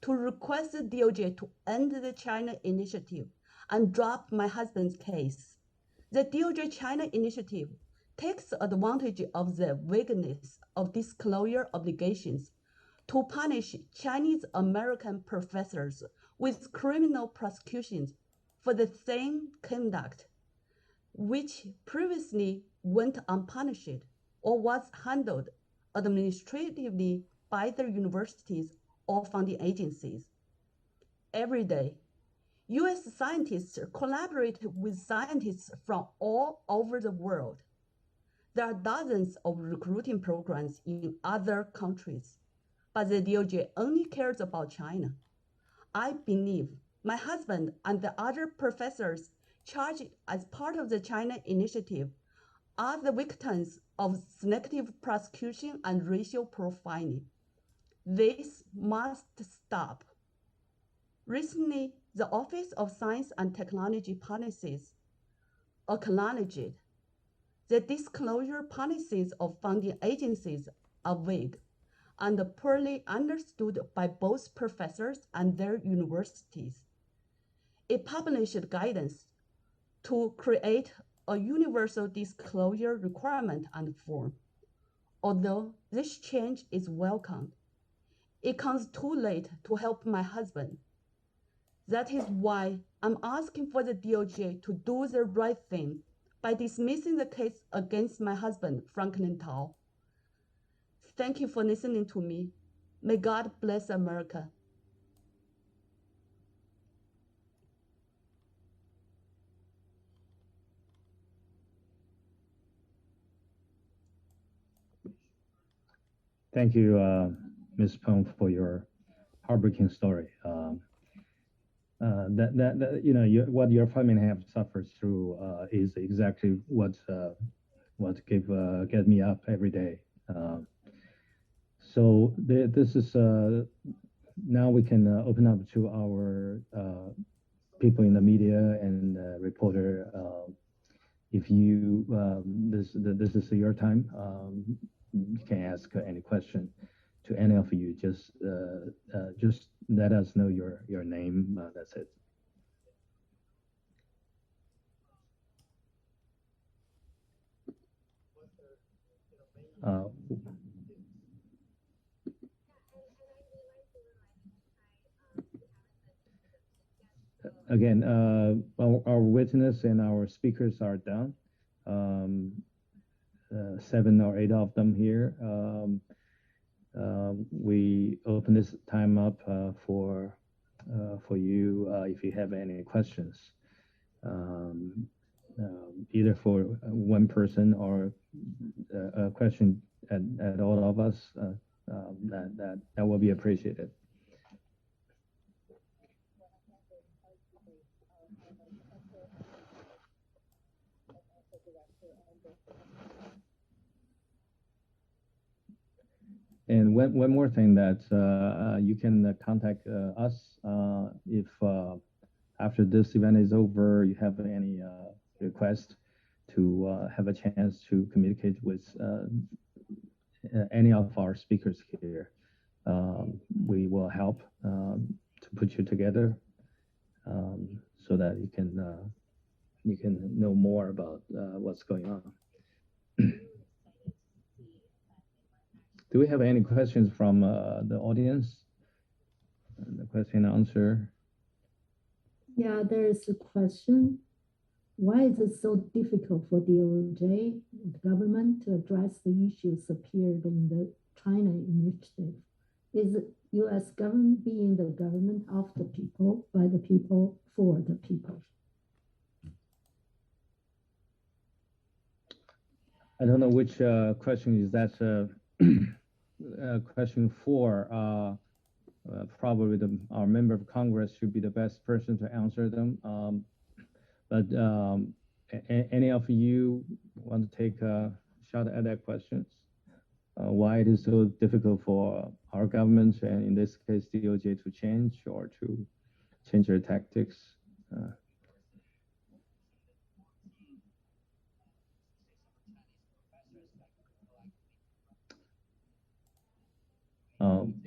to request the DOJ to end the China initiative and drop my husband's case. The DOJ China initiative takes advantage of the vagueness of disclosure obligations to punish Chinese American professors with criminal prosecutions for the same conduct, which previously went unpunished or was handled administratively by the universities or funding agencies. Every day, U.S. scientists collaborate with scientists from all over the world. There are dozens of recruiting programs in other countries, but the DOJ only cares about China. I believe my husband and the other professors charged as part of the China initiative are the victims of selective prosecution and racial profiling. This must stop. Recently, the Office of Science and Technology Policies acknowledged the disclosure policies of funding agencies are vague and poorly understood by both professors and their universities. It published guidance to create a universal disclosure requirement and form. Although this change is welcomed, it comes too late to help my husband. That is why I'm asking for the DOJ to do the right thing by dismissing the case against my husband, Franklin Tao. Thank you for listening to me. May God bless America. Thank you, Ms. Peng, for your heartbreaking story. What your family have suffered through is exactly what get me up every day. So this is now we can open up to our people in the media and reporter. If you this is your time, you can ask any question to any of you. Just let us know your name. That's it. Again, our witness and our speakers are done. 7 or 8 of them here. We open this time up for you if you have any questions, either for one person or a question at all of us. That will be appreciated. And one more thing that you can contact us if after this event is over, you have any request to have a chance to communicate with any of our speakers here. We will help to put you together so that you can know more about what's going on. Do we have any questions from the audience? The question and answer. Yeah, there is a question. Why is it so difficult for DOJ, the government, to address the issues appeared in the China initiative? Is the U.S. government being the government of the people, by the people, for the people? I don't know which question is that. Question 4. Probably our member of Congress should be the best person to answer them. But any of you want to take a shot at that questions? Why it is so difficult for our government, and in this case DOJ, to change or to change their tactics?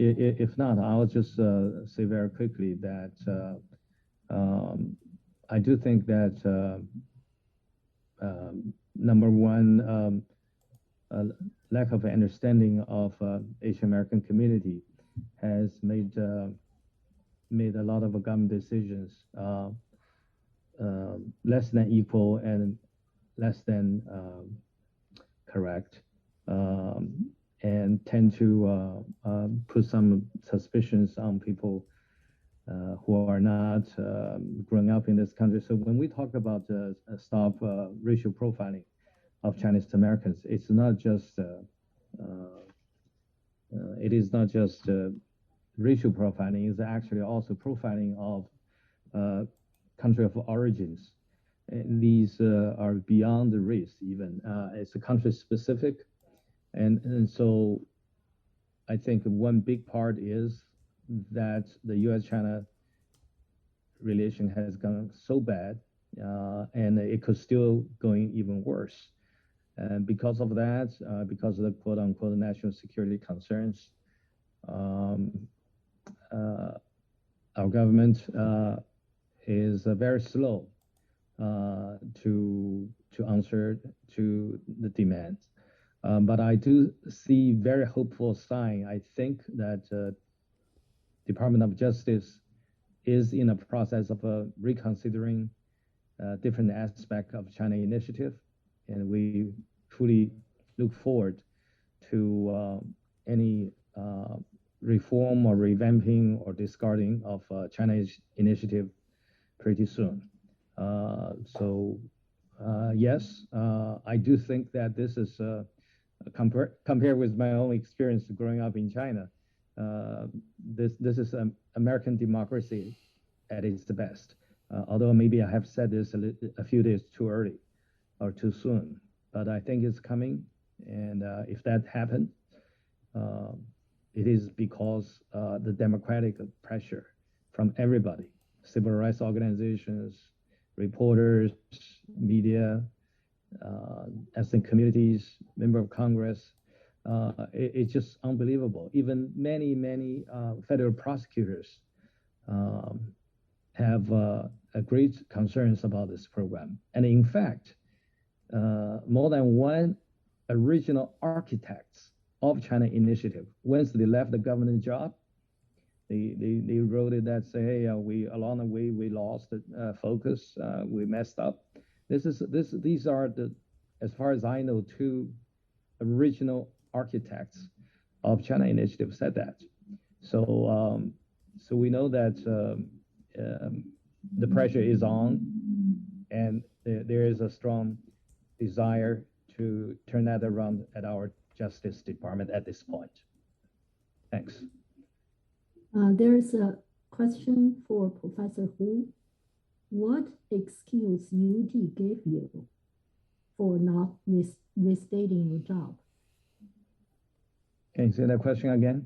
If not, I'll just say very quickly that I do think that number one, lack of understanding of Asian American community has made a lot of government decisions less than equal and less than correct. And tend to put some suspicions on people who are not growing up in this country. So when we talk about stop racial profiling of Chinese Americans, it's not just it is not just racial profiling. It's actually also profiling of country of origins. And these are beyond the race even. It's a country specific. And so I think one big part is that the U.S.-China relation has gone so bad, and it could still going even worse. And because of that, because of the quote unquote national security concerns, our government is very slow to answer to the demands. But I do see very hopeful sign. I think that Department of Justice is in a process of reconsidering different aspects of China Initiative, and we fully look forward to any reform or revamping or discarding of China Initiative pretty soon. Yes, I do think that this is compared with my own experience growing up in China. This is American democracy at its best. Although maybe I have said this a few days too early or too soon, but I think it's coming. And if that happens, it is because the democratic pressure from everybody, civil rights organizations, reporters, media, ethnic communities, member of Congress. It's just unbelievable. Even many federal prosecutors have great concerns about this program. And in fact, more than one original architects of China Initiative, once they left the government job, they wrote it that say, hey, we along the way we lost the focus, we messed up. These are the, as far as I know, two original architects of China Initiative said that. So so we know that the pressure is on, and there is a strong desire to turn that around at our Justice Department at this point. Thanks. There is a question for Professor Hu. What excuse UT gave you for not restating your job? Can you say that question again?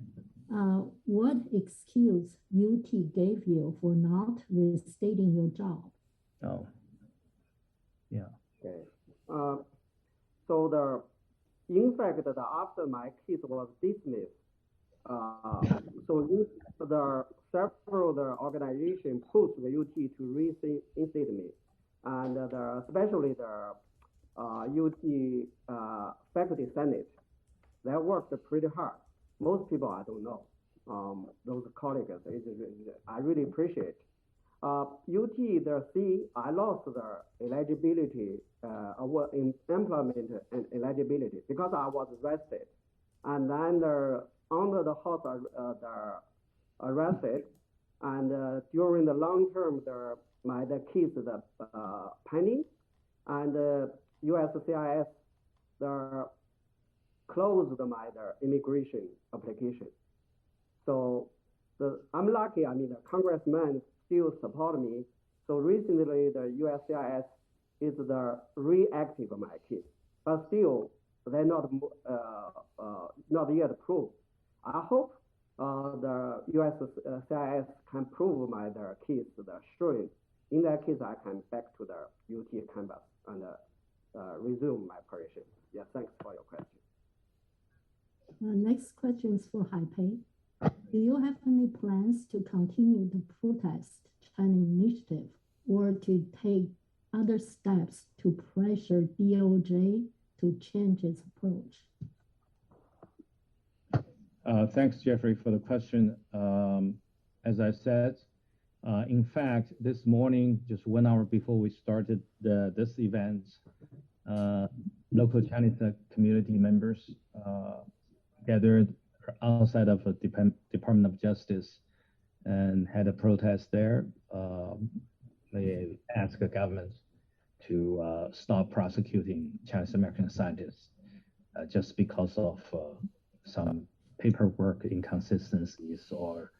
What excuse UT gave you for not restating your job? Oh, yeah. Okay. So in fact, after my case was dismissed, the several organizations pushed the UT to reinstate me, and especially the UT faculty senate, that worked pretty hard. Most people I don't know. Those colleagues, I really appreciate. UT, I lost the eligibility, employment and eligibility because I was arrested, and then under the house arrested, and during the long term, the case pending, and USCIS closed my immigration application. So I'm lucky. I mean, the congressman still support me. So recently, the USCIS is reactive my case, but still they're not yet approved. I hope the USCIS can prove my case, the assurance. In that case, I can back to the UT campus and resume my operation. Yeah, thanks for your question. Next question is for Haipei. Do you have any plans to continue to protest China Initiative or to take other steps to pressure DOJ to change its approach? Thanks, Jeffrey, for the question. As I said, in fact, this morning, just 1 hour before we started this event, local Chinese community members gathered outside of the Department of Justice and had a protest there. They asked the government to stop prosecuting Chinese American scientists just because of some paperwork inconsistencies or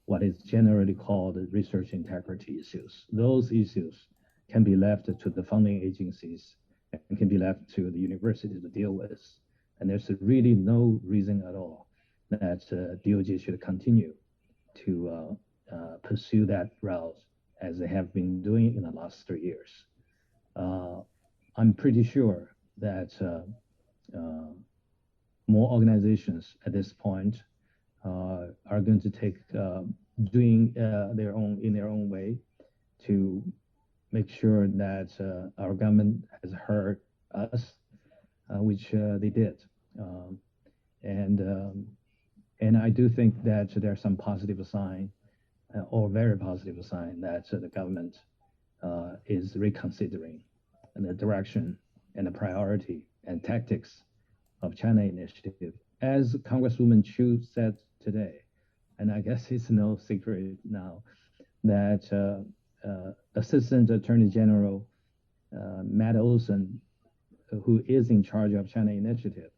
what is generally called research integrity issues. Those issues can be left to the funding agencies and can be left to the university to deal with. And there's really no reason at all that DOJ should continue to pursue that route as they have been doing in the last 3 years. I'm pretty sure that more organizations at this point are going to take doing their own way to make sure that our government has heard us, which they did. And I do think that there's some positive sign, or very positive sign, that the government is reconsidering the direction and the priority and tactics of China Initiative. As Congresswoman Chu said today, and I guess it's no secret now, that Assistant Attorney General Matt Olsen, who is in charge of China Initiative,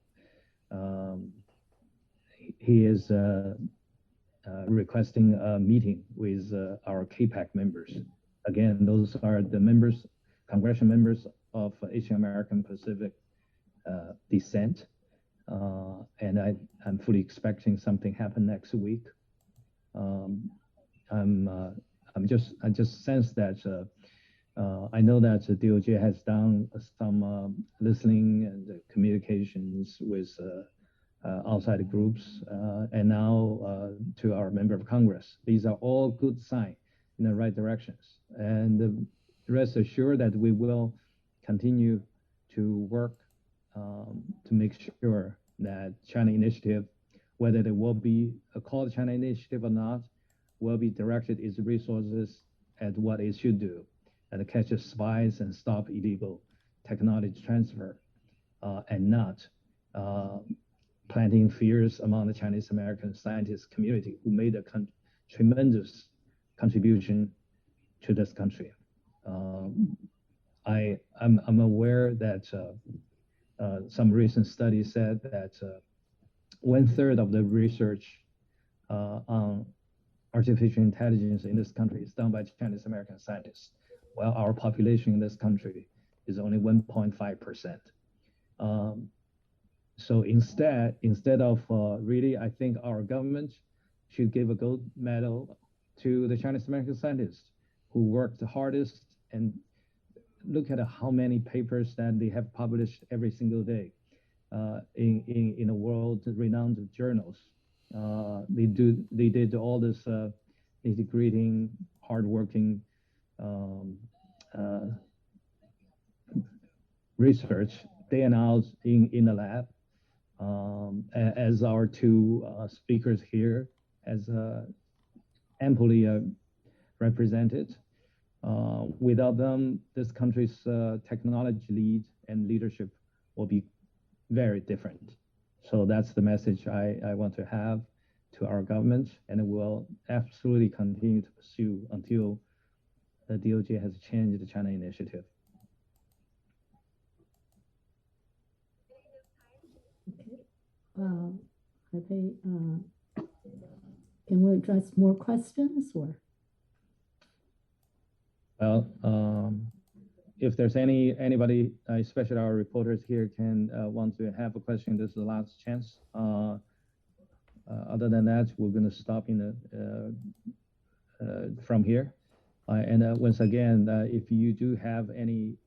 he is requesting a meeting with our KPAC members. Again, those are the members, congressional members of Asian American Pacific descent. And I'm fully expecting something happen next week. I just sense that I know that the DOJ has done some listening and communications with outside groups, and now to our member of Congress. These are all good signs in the right directions. And rest assured that we will continue to work to make sure that China Initiative, whether it will be called China Initiative or not, will be directed its resources at what it should do, and catch spies and stop illegal technology transfer, and not planting fears among the Chinese American scientist community who made a tremendous contribution to this country. I'm aware that some recent studies said that 1/3 of the research on artificial intelligence in this country is done by Chinese American scientists, while our population in this country is only 1.5%. So instead of really, I think our government should give a gold medal to the Chinese American scientists who worked the hardest, and look at how many papers that they have published every single day in the world-renowned journals. They did all this integrating, hardworking research day and out in the lab. As our two speakers here has amply represented. Without them, this country's technology lead and leadership will be very different. So that's the message I want to have to our government, and it will absolutely continue to pursue until the DOJ has changed the China Initiative. Okay. Can we address more questions, or? Well, if there's anybody, especially our reporters here, can want to have a question, this is the last chance. Other than that, we're going to stop in from here. And once again, if you do have any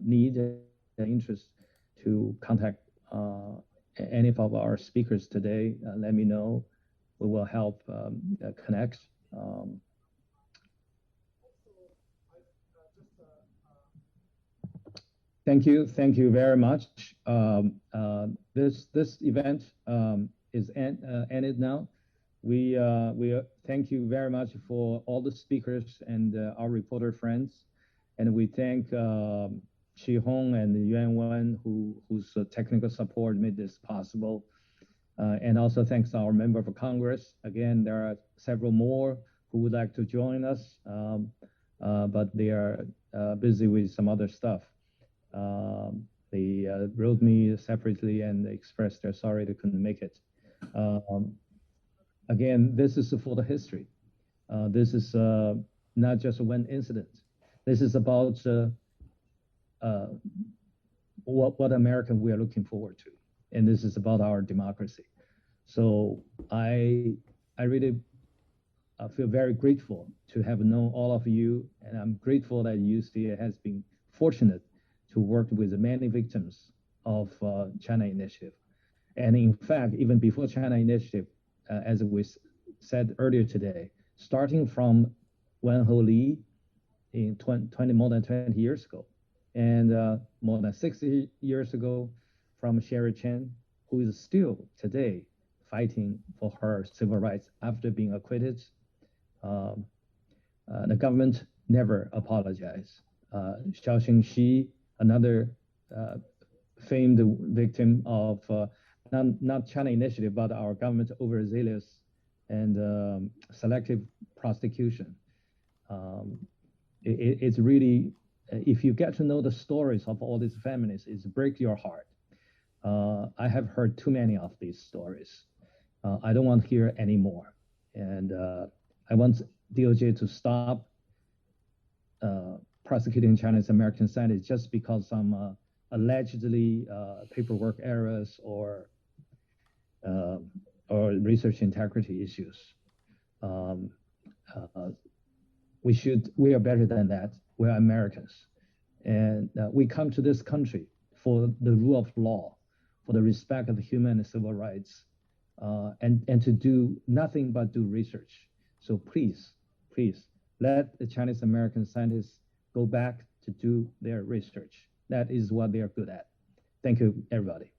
need and interest to contact any of our speakers today, let me know. We will help connect. Thank you very much. This event is ended now. We thank you very much for all the speakers and our reporter friends, and we thank Chi-Hong and Yuan Wen, whose technical support made this possible. And also thanks to our member of Congress. Again, there are several more who would like to join us, but they are busy with some other stuff. They wrote me separately and expressed they're sorry they couldn't make it. Again, this is for the history. This is not just one incident. This is about what America we are looking forward to. And this is about our democracy. So I really feel very grateful to have known all of you, and I'm grateful that UCA has been fortunate to work with many victims of China Initiative. And in fact, even before China Initiative, as we said earlier today, starting from Wen Ho Lee in more than 20 years ago, and more than 60 years ago from Sherry Chen, who is still today fighting for her civil rights after being acquitted. The government never apologized. Xiaoxing Xi, another famed victim of not China Initiative, but our government's overzealous and selective prosecution. It's really, if you get to know the stories of all these feminists, it breaks your heart. I have heard too many of these stories. I don't want to hear any more. And I want DOJ to stop prosecuting Chinese American scientists just because some allegedly paperwork errors or research integrity issues. We are better than that. We are Americans. And we come to this country for the rule of law, for the respect of human and civil rights, and to do nothing but do research. So please, let the Chinese American scientists go back to do their research. That is what they are good at. Thank you, everybody.